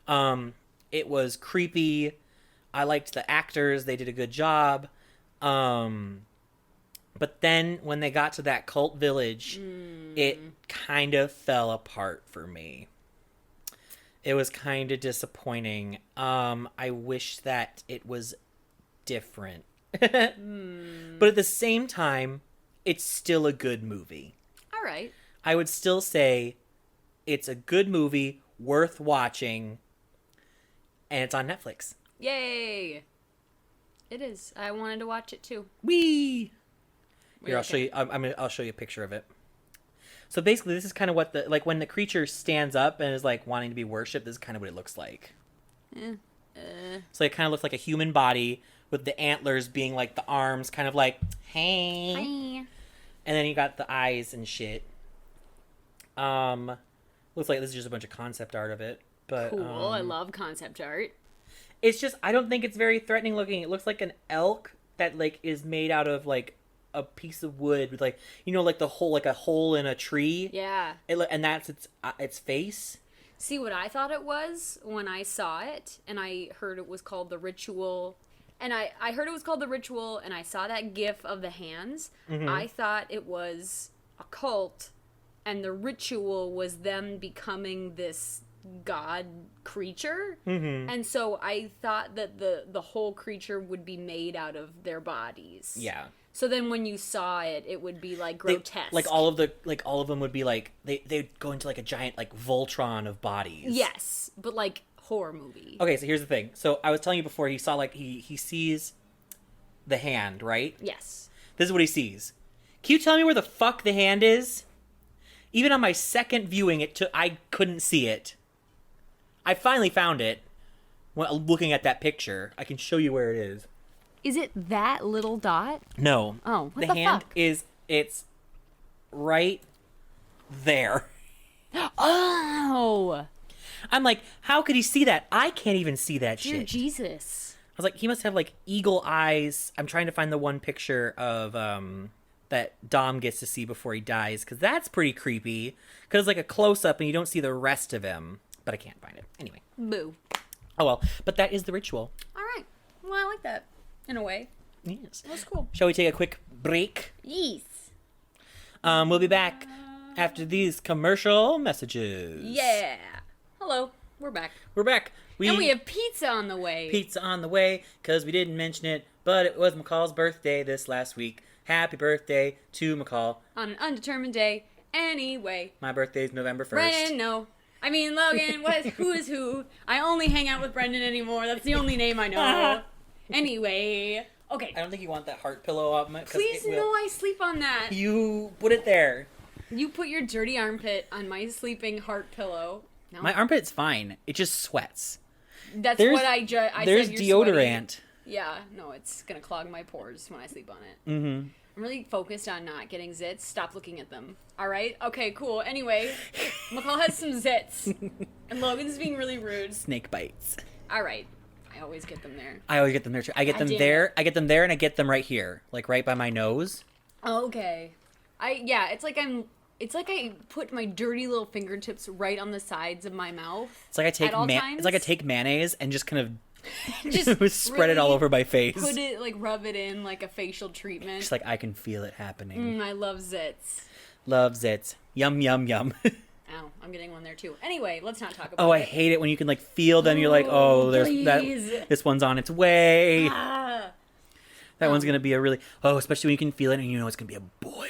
It was creepy. I liked the actors; they did a good job. But then when they got to that cult village, it kind of fell apart for me. It was kind of disappointing. I wish that it was different. But at the same time, it's still a good movie. All right. I would still say it's a good movie, worth watching, and it's on Netflix. Yay! It is. I wanted to watch it too. Whee! Here, Okay. I'll show you a picture of it. So basically, this is kind of what when the creature stands up and is like wanting to be worshipped. This is kind of what it looks like. So it kind of looks like a human body with the antlers being like the arms, kind of like hey. Hi. And then you got the eyes and shit. Looks like this is just a bunch of concept art of it. But Cool. I love concept art. it's just I don't think it's very threatening looking. It looks like an elk that like is made out of like a piece of wood with like like the hole, like a hole in a tree. Yeah. And that's its face. See, what I thought it was when I saw it, and I heard it was called The Ritual, and I heard it was called The Ritual, and I saw that gif of the hands, I thought it was a cult, and the ritual was them becoming this god creature, and so I thought that the whole creature would be made out of their bodies. Yeah. So then when you saw it, it would be like grotesque. All of them would be like they'd go into like a giant like Voltron of bodies. Yes, but like horror movie. Okay, so here's the thing. So I was telling you before, he saw like he sees the hand, right? Yes. This is what he sees. Can you tell me where the fuck the hand is? Even on my second viewing, I couldn't see it. I finally found it. When looking at that picture, I can show you where it is. Is it that little dot? No. Oh, what the the hand fuck? it's right there. Oh! I'm like, how could he see that? I can't even see that Dear shit. Jesus. I was like, he must have like eagle eyes. I'm trying to find the one picture of that Dom gets to see before he dies, because that's pretty creepy. Because it's like a close up and you don't see the rest of him. But I can't find it. Anyway. Boo. Oh well. But that is the ritual. All right. Well, I like that. In a way. Yes. That's cool. Shall we take a quick break? Yes. We'll be back after these commercial messages. Yeah. Hello. We're back. We're back. And we have pizza on the way. Pizza on the way, because we didn't mention it, but it was McCall's birthday this last week. Happy birthday to McCall. On an undetermined day. Anyway. My birthday's November 1st. Brendan, no. I mean, Logan, who is who? I only hang out with Brendan anymore. That's the only name I know. Anyway. Okay. I don't think you want that heart pillow up. Please, no, I sleep on that. You put it there. You put your dirty armpit on my sleeping heart pillow. No? My armpit's fine. It just sweats. That's There's- what I There's said you're deodorant. sweaty. Yeah, no, it's gonna clog my pores when I sleep on it. Mm-hmm. I'm really focused on not getting zits. Stop looking at them. All right? Okay, cool. Anyway, McCall has some zits. And Logan's being really rude. Snake bites. All right. I always get them there. I always get them there too. I get them damn there. I get them there, and I get them right here, like right by my nose. Okay. It's like I put my dirty little fingertips right on the sides of my mouth. It's like I take at all it's times. like I take mayonnaise and just kind of Just spread it all really over my face. Put it, like, rub it in like a facial treatment. Just like I can feel it happening. I love zits. Loves it. Yum yum yum. Ow, I'm getting one there too. Anyway, let's not talk about Oh, I it. hate it when you can like feel them. You're like, oh, there's please. that. This one's on its way. Ah, That one's gonna be a really especially when you can feel it and you know it's gonna be a boil.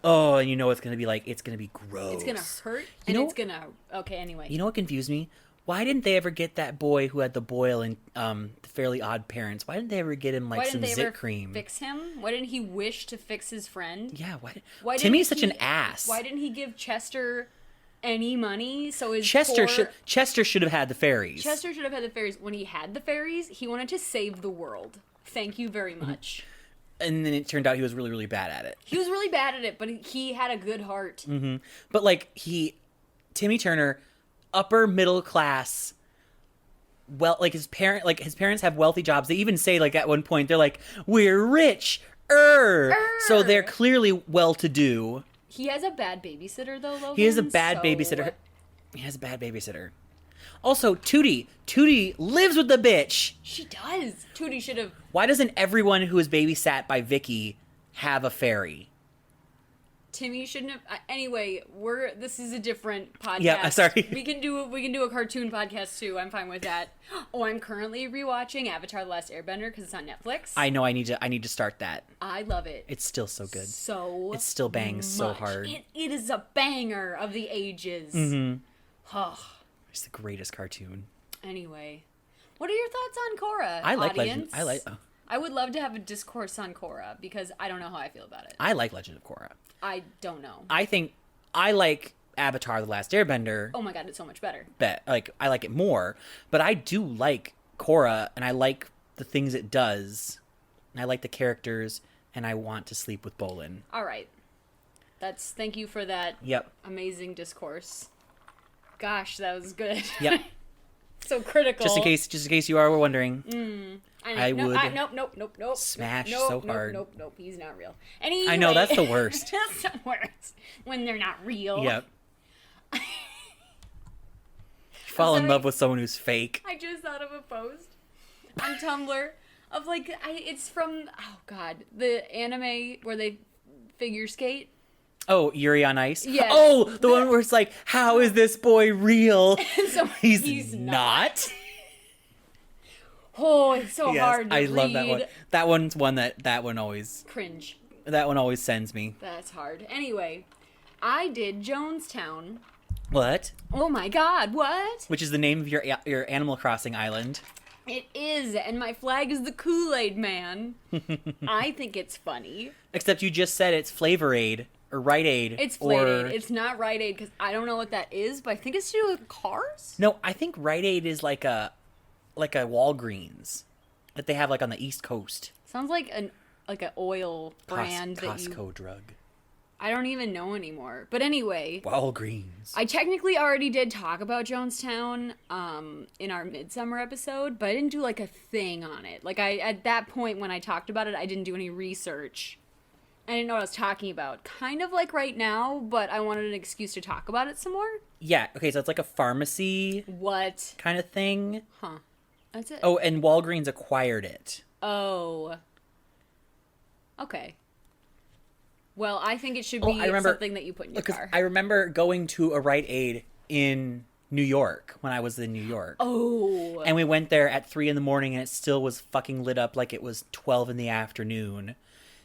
Oh, and you know it's gonna be like, it's gonna be gross. It's gonna hurt, You know- it's gonna. Okay, anyway. You know what confused me? Why didn't they ever get that boy who had the boil in The Fairly Odd Parents? Why didn't they ever get him like Why some didn't they zit ever cream? fix him? Why didn't he wish to fix his friend? Yeah, Why Timmy's didn't such an he- ass. Why didn't he give Chester any money? So his Chester poor- should have had the fairies. Chester should have had the fairies. When he had the fairies, he wanted to save the world. Thank you very much. And then it turned out he was really, really bad at it. He was really bad at it, but he had a good heart. But like Timmy Turner, upper middle class. Well, like his parents have wealthy jobs. They even say like at one point they're like, we're rich, so they're clearly well to do. He has a bad babysitter though, Logan. He has a bad babysitter. He has a bad babysitter. Also, Tootie lives with the bitch. She does. Tootie should have. Why doesn't everyone who is babysat by Vicky have a fairy? Timmy shouldn't have. Anyway, this is a different podcast. Yeah, sorry. We can do a cartoon podcast too. I'm fine with that. Oh, I'm currently rewatching Avatar: The Last Airbender because it's on Netflix. I know. I need to start that. I love it. It's still so good. It still bangs so much. hard. It is a banger of the ages. Oh. It's the greatest cartoon. Anyway, what are your thoughts on Korra? I like audience? I would love to have a discourse on Korra because I don't know how I feel about it. I like Legend of Korra. I don't know. I think I like Avatar: The Last Airbender. Oh my god, it's so much better. I like it more, but I do like Korra, and I like the things it does, and I like the characters, and I want to sleep with Bolin. All right. Thank you for that. Yep. Amazing discourse. Gosh, that was good. Yep. So critical. Just in case you are wondering. I would nope. smash nope, so nope, hard. Nope. He's not real. Anyway, I know, that's the worst. That's the worst. When they're not real. Yep. Fall in love with someone who's fake. I just thought of a post on Tumblr of like it's from the anime where they figure skate. Oh, Yuri on Ice? Yes. Oh, the one where it's like, how is this boy real? So he's not. Oh, it's so Yes, hard to I read. love that one. That one's one that one always Cringe. That one always sends me. That's hard. Anyway, I did Jonestown. What? Oh my god, what? Which is the name of your Animal Crossing island. It is, and my flag is the Kool Aid Man. I think it's funny. Except you just said it's Flavor Aid or Rite Aid. It's Flavor Aid. It's not Rite Aid because I don't know what that is, but I think it's to do with cars. No, I think Rite Aid is like a Walgreens that they have like on the East Coast. Sounds like an oil brand Costco drug. I don't even know anymore. But anyway, Walgreens. I technically already did talk about Jonestown in our Midsummer episode, but I didn't do like a thing on it. Like at that point when I talked about it, I didn't do any research. I didn't know what I was talking about. Kind of like right now, but I wanted an excuse to talk about it some more. Yeah, okay, so it's like a pharmacy What? kind of thing. Huh. That's it. Oh, and Walgreens acquired it. Oh. Okay. Well, I think it should be something that you put in your car. I remember going to a Rite Aid in New York when I was in New York. Oh. And we went there at 3 a.m. and it still was fucking lit up like it was 12 in the afternoon.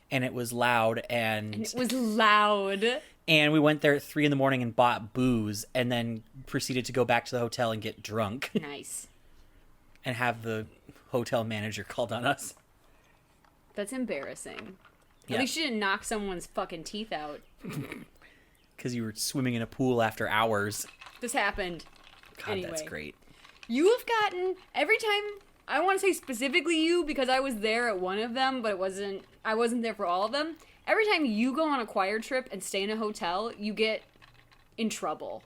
And it was loud and it was loud. And we went there at 3 a.m. and bought booze and then proceeded to go back to the hotel and get drunk. Nice. And have the hotel manager called on us. That's embarrassing. Yeah. At least you didn't knock someone's fucking teeth out. Because you were swimming in a pool after hours. This happened. God, anyway. That's great. You have gotten, every time, I want to say specifically you because I was there at one of them, but I wasn't there for all of them. Every time you go on a choir trip and stay in a hotel, you get in trouble.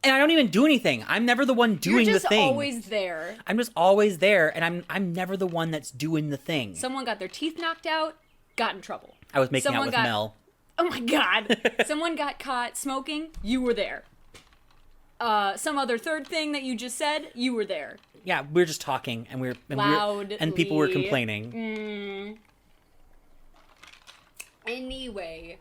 And I don't even do anything. I'm never the one doing the thing. You're just always there. I'm just always there, and I'm never the one that's doing the thing. Someone got their teeth knocked out, got in trouble. I was making out with Mel. Oh my god. Someone got caught smoking, you were there. Some other third thing that you just said, you were there. Yeah, we were just talking, and and people were complaining. Anyway,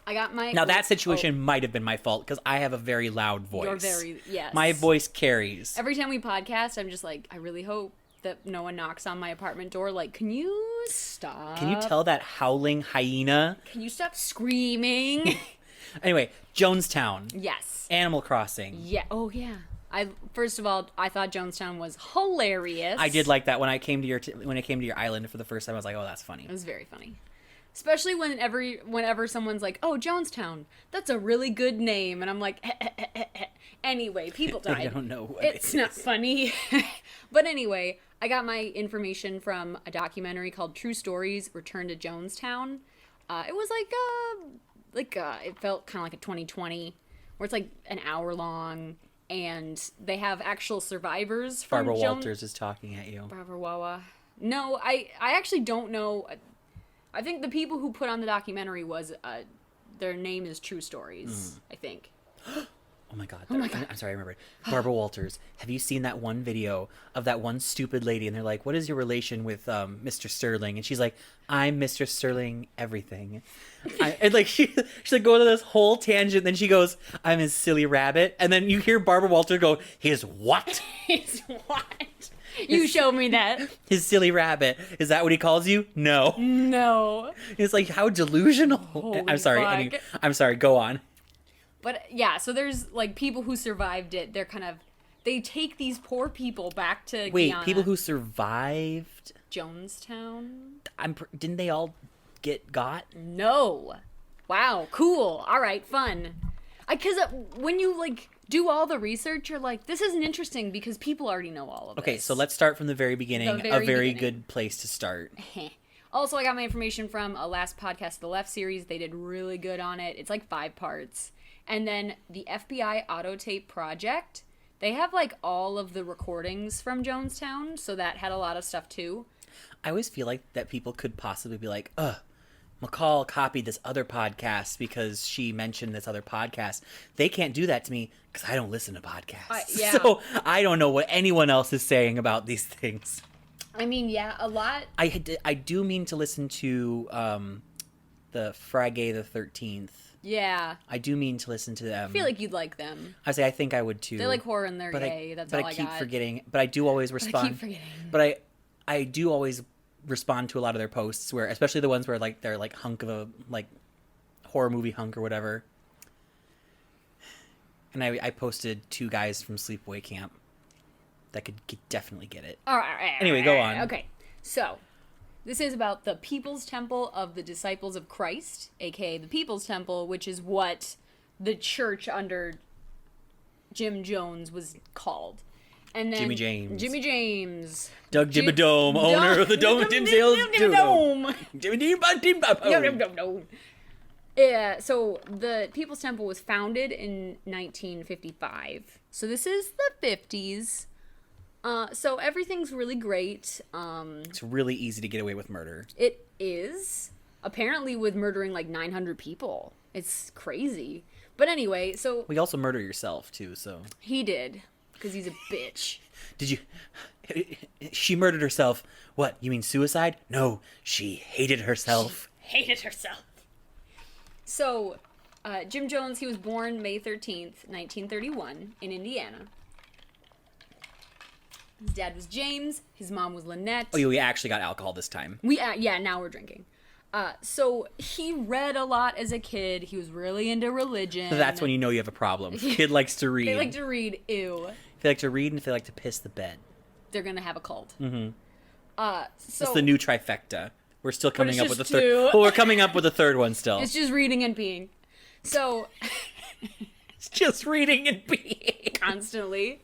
I got my... Now, that situation might have been my fault, because I have a very loud voice. Yes. My voice carries. Every time we podcast, I'm just like, I really hope that no one knocks on my apartment door. Like, can you stop? Can you tell that howling hyena? Can you stop screaming? Anyway, Jonestown. Yes. Animal Crossing. Yeah. Oh, yeah. First of all, I thought Jonestown was hilarious. I did like that when I came to your island for the first time. I was like, oh, that's funny. It was very funny. Especially whenever someone's like, oh, Jonestown, that's a really good name. And I'm like, Anyway, people died. I don't know what it's not funny. But anyway, I got my information from a documentary called True Stories, Return to Jonestown. It was it felt kind of like a 2020, where it's like an hour long, and they have actual survivors from Barbara Walters is talking at you. Barbara Wawa. No, I actually don't know. I think the people who put on the documentary their name is True Stories, I think. Oh my god. I'm sorry, I remember. Barbara Walters. Have you seen that one video of that one stupid lady? And they're like, what is your relation with Mr. Sterling? And she's like, I'm Mr. Sterling everything. And like she's like going to this whole tangent. Then she goes, I'm his silly rabbit. And then you hear Barbara Walters go, his what? His what? You showed me that. His silly rabbit. Is that what he calls you? No. No. It's like, how delusional. Holy I'm sorry. fuck. Anyway, I'm sorry. Go on. But yeah, so there's like people who survived it. They take these poor people back to Guyana. People who survived Jonestown? didn't they all get got? No. Wow, cool. All right, fun. Because when you like do all the research, you're like, this isn't interesting because people already know all of this. Okay, so let's start from the very beginning. A very good place to start. Also, I got my information from a Last Podcast the Left series. They did really good on it. It's like 5 parts. And then the FBI Autotape Project, they have like all of the recordings from Jonestown, so that had a lot of stuff too. I always feel like that people could possibly be like, McCall copied this other podcast because she mentioned this other podcast. They can't do that to me because I don't listen to podcasts. Yeah. So I don't know what anyone else is saying about these things. I mean, yeah, a lot. I do mean to listen to the Friday the 13th. Yeah. I do mean to listen to them. I feel like you'd like them. I think I would too. They like horror and they're gay. That's all I got. But I keep forgetting. But I do always respond. I keep forgetting. But I do always respond to a lot of their posts where, especially the ones where like they're like hunk of a like horror movie hunk or whatever. And I posted 2 guys from Sleepaway Camp that could definitely get it. All right. Anyway, go on. Okay, so this is about the People's Temple of the Disciples of Christ, aka the People's Temple, which is what the church under Jim Jones was called. And then Jimmy James. Doug Dimmadome, owner of the Dome Dome. Yeah, so the People's Temple was founded in 1955. So this is the 50s. So everything's really great. It's really easy to get away with murder. It is. Apparently with murdering like 900 people. It's crazy. But anyway, so... Well, you also murder yourself, too, so... He did. Because he's a bitch. Did you... She murdered herself. What, you mean suicide? No, she hated herself. Hated herself. So, Jim Jones, he was born May 13th, 1931, in Indiana. His dad was James. His mom was Lynette. Oh, we actually got alcohol this time. Now we're drinking. So he read a lot as a kid. He was really into religion. That's when you know you have a problem. Kid likes to read. They like to read. Ew. If they like to read and if they like to piss the bed, they're gonna have a cult. Mm-hmm. So it's the new trifecta. We're still coming up with the two. third. Well, we're coming up with a third one still. It's just reading and peeing. So it's just reading and peeing constantly.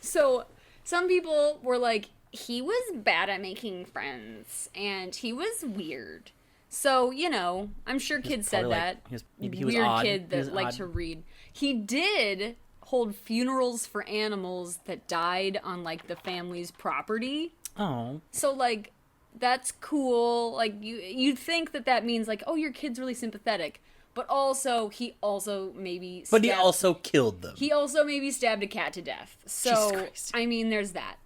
So some people were like, he was bad at making friends, and he was weird. So, you know, I'm sure kids said that. Maybe he was weird odd. kid that liked to read. He did hold funerals for animals that died on, like, the family's property. Oh. So, like, that's cool. Like, you'd think that means, like, oh, your kid's really sympathetic. But also, he also maybe But he also killed them. He also maybe stabbed a cat to death. So, I mean, there's that.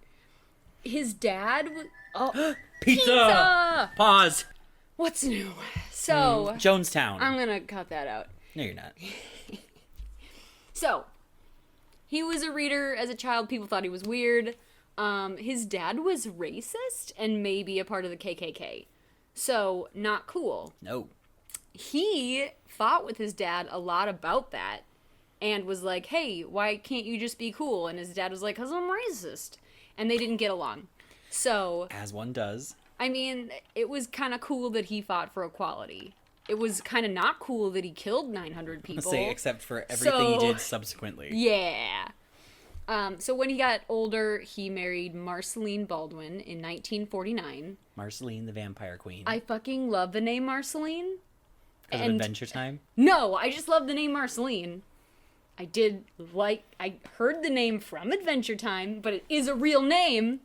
His dad was... Oh, Pizza! Pause. What's new? So... Jonestown. I'm gonna cut that out. No, you're not. So, he was a reader as a child. People thought he was weird. his dad was racist and maybe a part of the KKK. So, not cool. No. He fought with his dad a lot about that and was like, hey, why can't you just be cool? And his dad was like, because I'm racist. And they didn't get along. So... As one does. I mean, it was kind of cool that he fought for equality. It was kind of not cool that he killed 900 people. Except for everything he did subsequently. Yeah. So when he got older, he married Marceline Baldwin in 1949. Marceline, the Vampire Queen. I fucking love the name Marceline. Because of Adventure Time? No, I just love the name Marceline. I heard the name from Adventure Time, but it is a real name.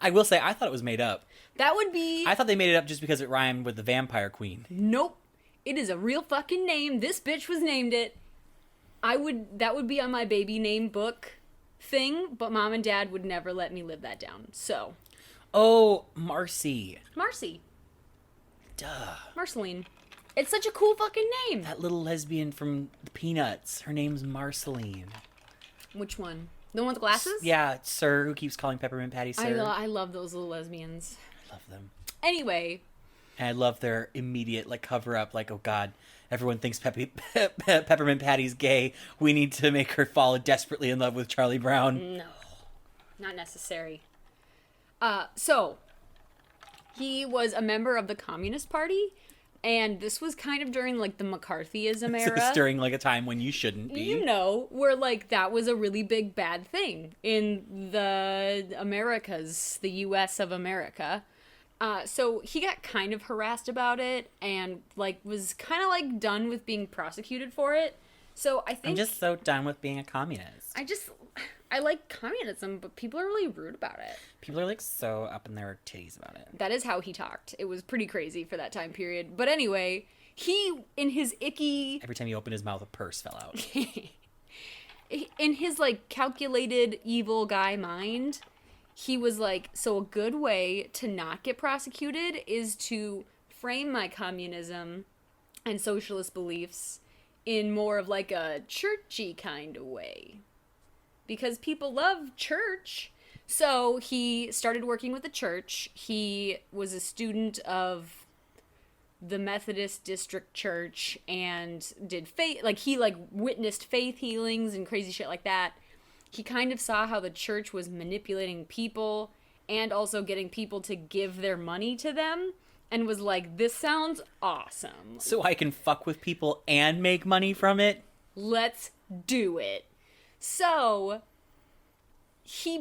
I will say, I thought it was made up. That would be... I thought they made it up just because it rhymed with the Vampire Queen. Nope. It is a real fucking name. This bitch was named it. That would be on my baby name book thing, but mom and dad would never let me live that down. So. Oh, Marcy. Marcy. Duh. Marceline. It's such a cool fucking name. That little lesbian from the Peanuts. Her name's Marceline. Which one? The one with the glasses? Yeah, Sir, who keeps calling Peppermint Patty Sir. I love those little lesbians. I love them. Anyway. And I love their immediate, cover up, oh god, everyone thinks Peppermint Patty's gay. We need to make her fall desperately in love with Charlie Brown. No. Not necessary. So, he was a member of the Communist Party, and this was kind of during, the McCarthyism era. So it's during, a time when you shouldn't be. You know, where, that was a really big bad thing in the Americas, the U.S. of America. So he got kind of harassed about it and, was kind of, done with being prosecuted for it. So I think... I'm just so done with being a communist. I like communism, but people are really rude about it. People are, so up in their titties about it. That is how he talked. It was pretty crazy for that time period. But anyway, he, in his icky... Every time he opened his mouth, a purse fell out. In his, calculated evil guy mind... He was like, so a good way to not get prosecuted is to frame my communism and socialist beliefs in more of a churchy kind of way. Because people love church. So he started working with the church. He was a student of the Methodist District Church and did faith, he witnessed faith healings and crazy shit like that. He kind of saw how the church was manipulating people and also getting people to give their money to them and was like, this sounds awesome. So I can fuck with people and make money from it? Let's do it. So he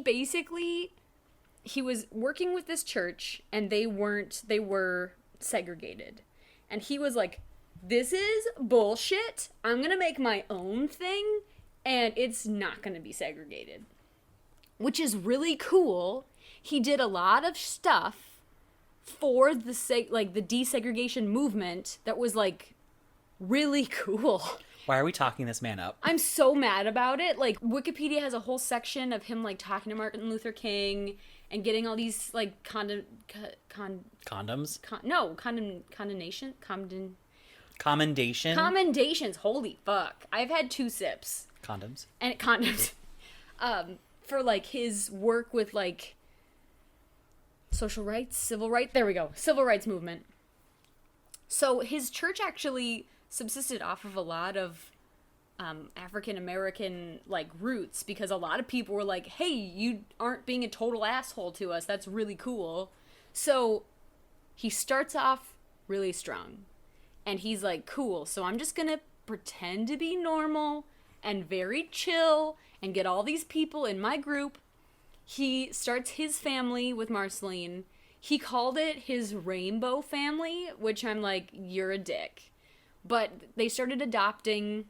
was working with this church and they were segregated. And he was like, this is bullshit. I'm going to make my own thing. And it's not going to be segregated. Which is really cool. He did a lot of stuff for the desegregation movement that was, really cool. Why are we talking this man up? I'm so mad about it. Wikipedia has a whole section of him, talking to Martin Luther King and getting all these, Condoms? Condemnation? Commendation? Commendations. Holy fuck. I've had 2 sips. Condoms. And condoms. For, his work with, social rights, civil rights. There we go. Civil rights movement. So his church actually subsisted off of a lot of African-American, roots because a lot of people were like, hey, you aren't being a total asshole to us. That's really cool. So he starts off really strong. And he's like, cool, so I'm just gonna pretend to be normal and very chill and get all these people in my group. He starts his family with Marceline. He called it his rainbow family, which I'm like, you're a dick. But they started adopting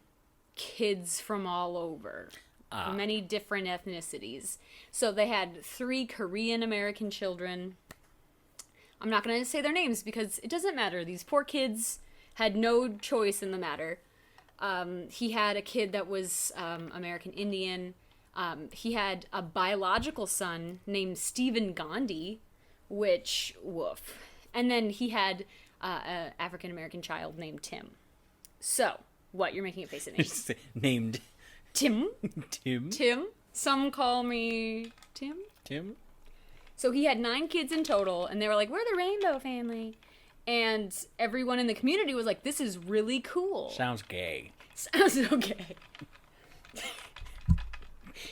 kids from all over, many different ethnicities. So they had 3 Korean American children. I'm not going to say their names because it doesn't matter. These poor kids had no choice in the matter. He had a kid that was American Indian. He had a biological son named Stephen Gandhi, which, woof. And then he had an African-American child named Tim. So, what? You're making a face at me. Named Tim? Tim? Tim? Some call me Tim. Tim? So he had 9 kids in total, and they were like, we're the rainbow family. And everyone in the community was like, this is really cool. Sounds gay. Sounds okay.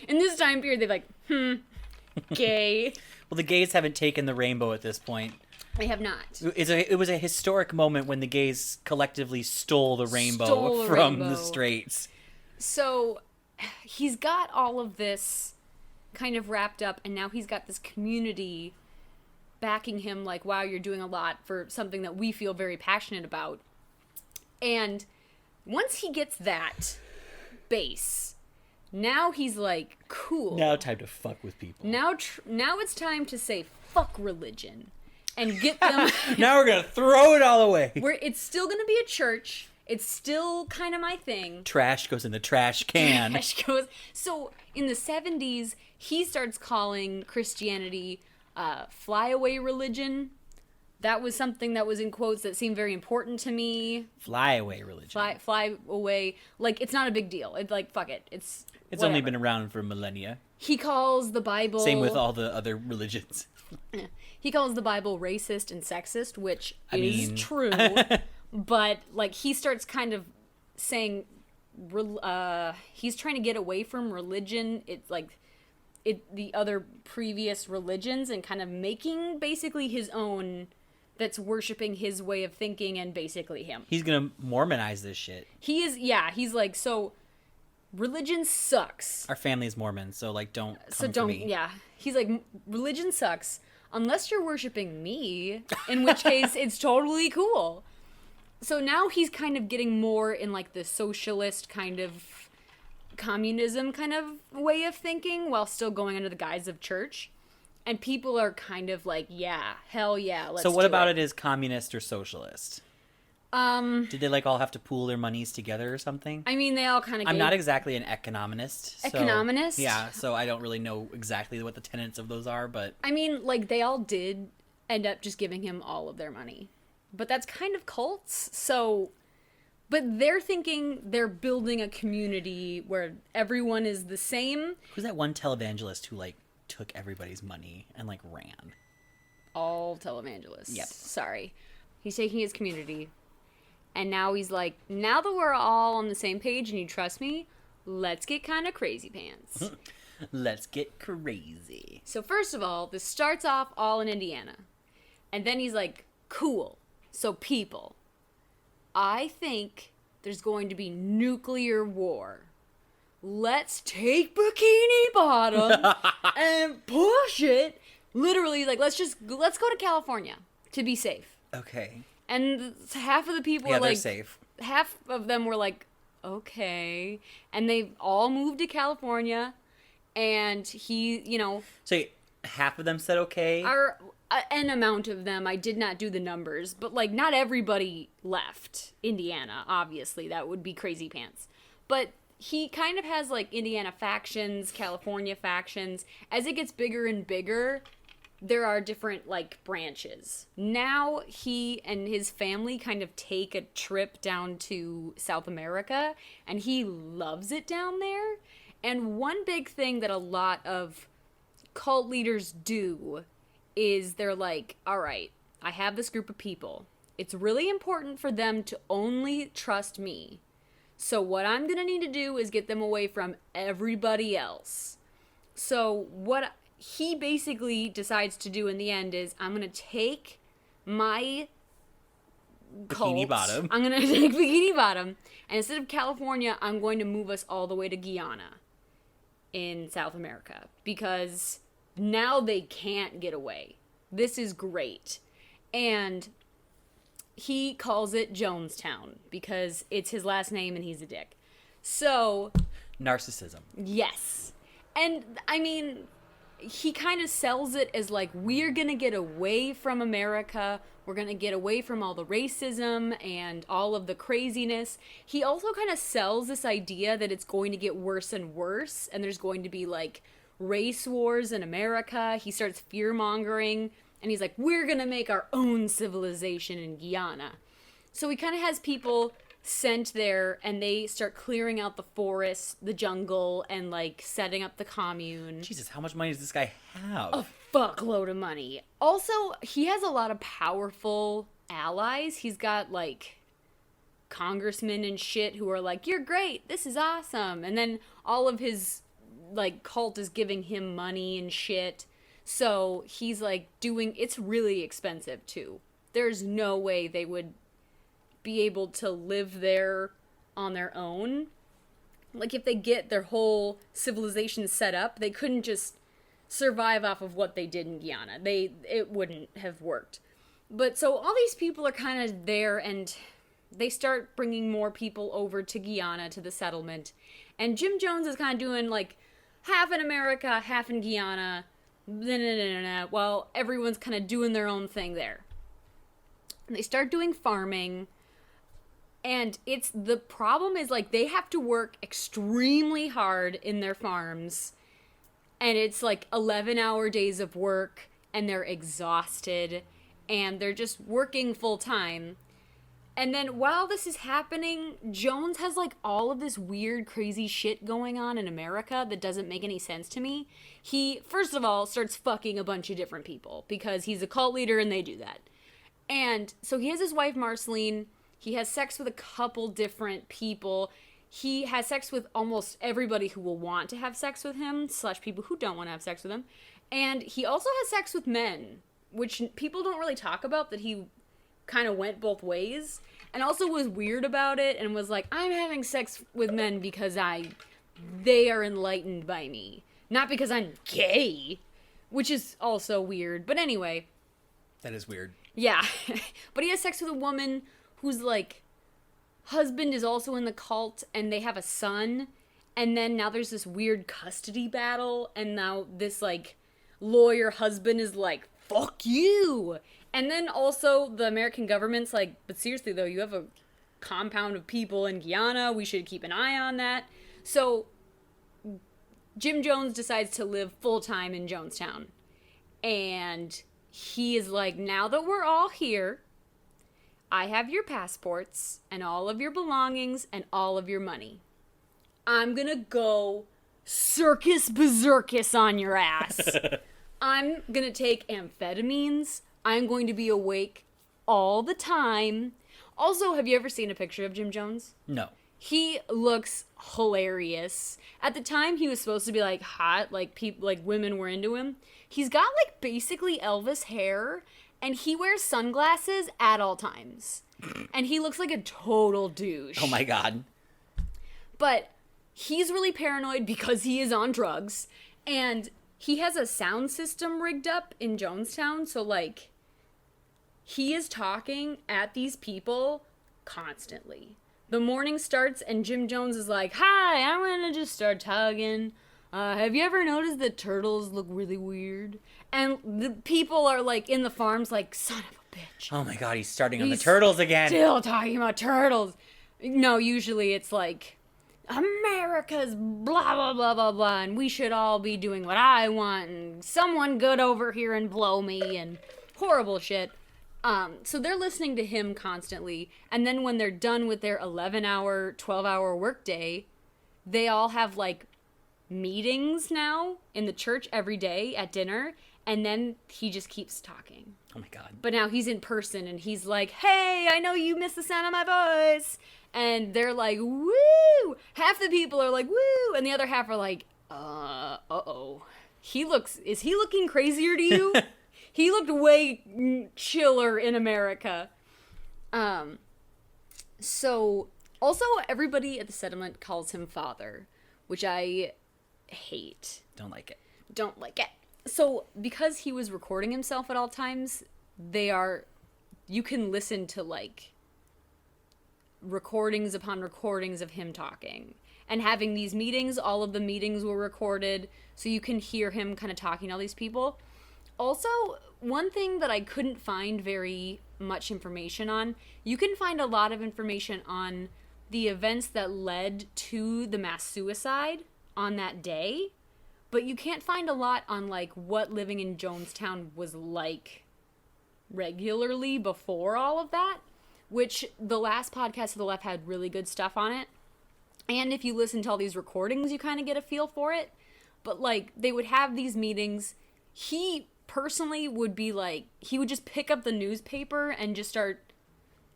In this time period, they're like, gay. Well, the gays haven't taken the rainbow at this point. They have not. It was a historic moment when the gays collectively stole the rainbow from the straights. So he's got all of this kind of wrapped up, and now he's got this community backing him like, wow, you're doing a lot for something that we feel very passionate about. And once he gets that base, now he's like, cool. Now time to fuck with people. Now it's time to say fuck religion and get them. Now we're gonna throw it all away. It's still gonna be a church. It's still kind of my thing. Trash goes in the trash can. So in the 70s, he starts calling Christianity flyaway religion. That was something that was in quotes that seemed very important to me. Flyaway religion. Fly away. Like, it's not a big deal. It's like, fuck it. It's only been around for millennia. He calls the Bible... Same with all the other religions. He calls the Bible racist and sexist, which is true. But, like, he starts kind of saying... he's trying to get away from religion. It's like... the other previous religions, and kind of making basically his own that's worshiping his way of thinking and basically him. He's gonna Mormonize this shit. He is, yeah, he's like, so religion sucks. Our family's Mormon, so like don't come for me. Yeah. He's like, religion sucks unless you're worshiping me, in which case it's totally cool. So now he's kind of getting more in like the socialist kind of communism kind of way of thinking while still going under the guise of church. And people are kind of like, yeah, hell yeah, let's do it. So what about it is communist or socialist? Did they like all have to pool their monies together or something? I mean, they all kind of I'm not exactly an economist. Economist? Yeah, so I don't really know exactly what the tenets of those are, but... I mean, like, they all did end up just giving him all of their money. But that's kind of cults, so... But they're thinking they're building a community where everyone is the same. Who's that one televangelist who, like, took everybody's money and, like, ran? All televangelists. Yep. Sorry. He's taking his community. And now he's like, now that we're all on the same page and you trust me, let's get kind of crazy pants. Let's get crazy. So first of all, this starts off all in Indiana. And then he's like, cool. So people... I think there's going to be nuclear war. Let's take Bikini Bottom and push it. Literally, like, let's go to California to be safe. Okay. And half of the people were they're like, safe. Half of them were like, okay. And they all moved to California. And he, you know. So half of them said okay? An amount of them. I did not do the numbers, but like not everybody left Indiana, obviously. That would be crazy pants. But he kind of has like Indiana factions, California factions. As it gets bigger and bigger, there are different like branches. Now he and his family kind of take a trip down to South America, and he loves it down there. And one big thing that a lot of cult leaders do is they're like, all right, I have this group of people. It's really important for them to only trust me. So what I'm going to need to do is get them away from everybody else. So what he basically decides to do in the end is, I'm going to take my cult. Bikini Bottom. I'm going to take Bikini Bottom. And instead of California, I'm going to move us all the way to Guyana in South America. Because... now they can't get away. This is great. And he calls it Jonestown because it's his last name and he's a dick. So... narcissism. Yes. And, I mean, he kind of sells it as like, we're going to get away from America. We're going to get away from all the racism and all of the craziness. He also kind of sells this idea that it's going to get worse and worse. And there's going to be like... race wars in America. He starts fear-mongering, and he's like, we're gonna make our own civilization in Guyana. So he kind of has people sent there, and they start clearing out the forest, the jungle, and, like, setting up the commune. Jesus, how much money does this guy have? A fuckload of money. Also, he has a lot of powerful allies. He's got, like, congressmen and shit who are like, you're great, this is awesome. And then all of his, like, cult is giving him money and shit. So he's, like, it's really expensive, too. There's no way they would be able to live there on their own. Like, if they get their whole civilization set up, they couldn't just survive off of what they did in Guyana. It wouldn't have worked. But so all these people are kind of there, and they start bringing more people over to Guyana, to the settlement. And Jim Jones is kind of doing, like, half in America, half in Guyana, while everyone's kind of doing their own thing there. And they start doing farming, and the problem is, like, they have to work extremely hard in their farms, and it's, like, 11-hour days of work, and they're exhausted, and they're just working full-time. And then while this is happening, Jones has, like, all of this weird, crazy shit going on in America that doesn't make any sense to me. He, first of all, starts fucking a bunch of different people, because he's a cult leader and they do that. And so he has his wife, Marceline. He has sex with a couple different people. He has sex with almost everybody who will want to have sex with him, / people who don't want to have sex with him. And he also has sex with men, which people don't really talk about, that he kind of went both ways. And also was weird about it and was like, I'm having sex with men because they are enlightened by me. Not because I'm gay, which is also weird. But anyway. That is weird. Yeah. But he has sex with a woman whose, like, husband is also in the cult, and they have a son, and then now there's this weird custody battle, and now this, like, lawyer husband is like, fuck you! And then also the American government's like, but seriously though, you have a compound of people in Guyana, we should keep an eye on that. So Jim Jones decides to live full-time in Jonestown, and he is like, now that we're all here, I have your passports and all of your belongings and all of your money. I'm gonna go circus berserkus on your ass. I'm gonna take amphetamines. I'm going to be awake all the time. Also, have you ever seen a picture of Jim Jones? No. He looks hilarious. At the time, he was supposed to be, like, hot, like, women were into him. He's got, like, basically Elvis hair, and he wears sunglasses at all times. And he looks like a total douche. Oh my god. But he's really paranoid because he is on drugs, and he has a sound system rigged up in Jonestown, so, like, he is talking at these people constantly. The morning starts, and Jim Jones is like, hi, I'm gonna just start talking. Have you ever noticed that turtles look really weird? And the people are, like, in the farms like, son of a bitch. Oh my god, he's starting on the turtles again. Still talking about turtles. No, usually it's like, America's blah, blah, blah, blah, blah, and we should all be doing what I want, and someone good over here and blow me, and horrible shit. So they're listening to him constantly, and then when they're done with their 11-hour, 12-hour workday, they all have, like, meetings now in the church every day at dinner, and then he just keeps talking. Oh my god. But now he's in person, and he's like, hey, I know you miss the sound of my voice. And they're like, woo! Half the people are like, woo! And the other half are like, uh-oh. Is he looking crazier to you? He looked way chiller in America. So, also, everybody at the settlement calls him father, which I hate. Don't like it. Don't like it. So, because he was recording himself at all times, you can listen to, like, recordings upon recordings of him talking. And having these meetings, all of the meetings were recorded, so you can hear him kind of talking to all these people. Also, one thing that I couldn't find very much information on, you can find a lot of information on the events that led to the mass suicide on that day, but you can't find a lot on, like, what living in Jonestown was like regularly before all of that. which the last podcast of the left had really good stuff on it. And if you listen to all these recordings, you kind of get a feel for it. But, like, they would have these meetings. He personally would be like, he would just pick up the newspaper and just start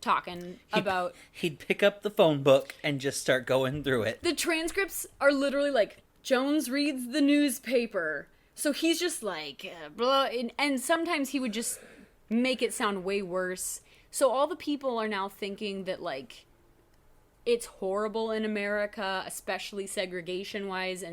talking about... He'd pick up the phone book and just start going through it. The transcripts are literally like, Jones reads the newspaper. So he's just like, blah, and sometimes he would just make it sound way worse. So all the people are now thinking that, like, it's horrible in America, especially segregation-wise, and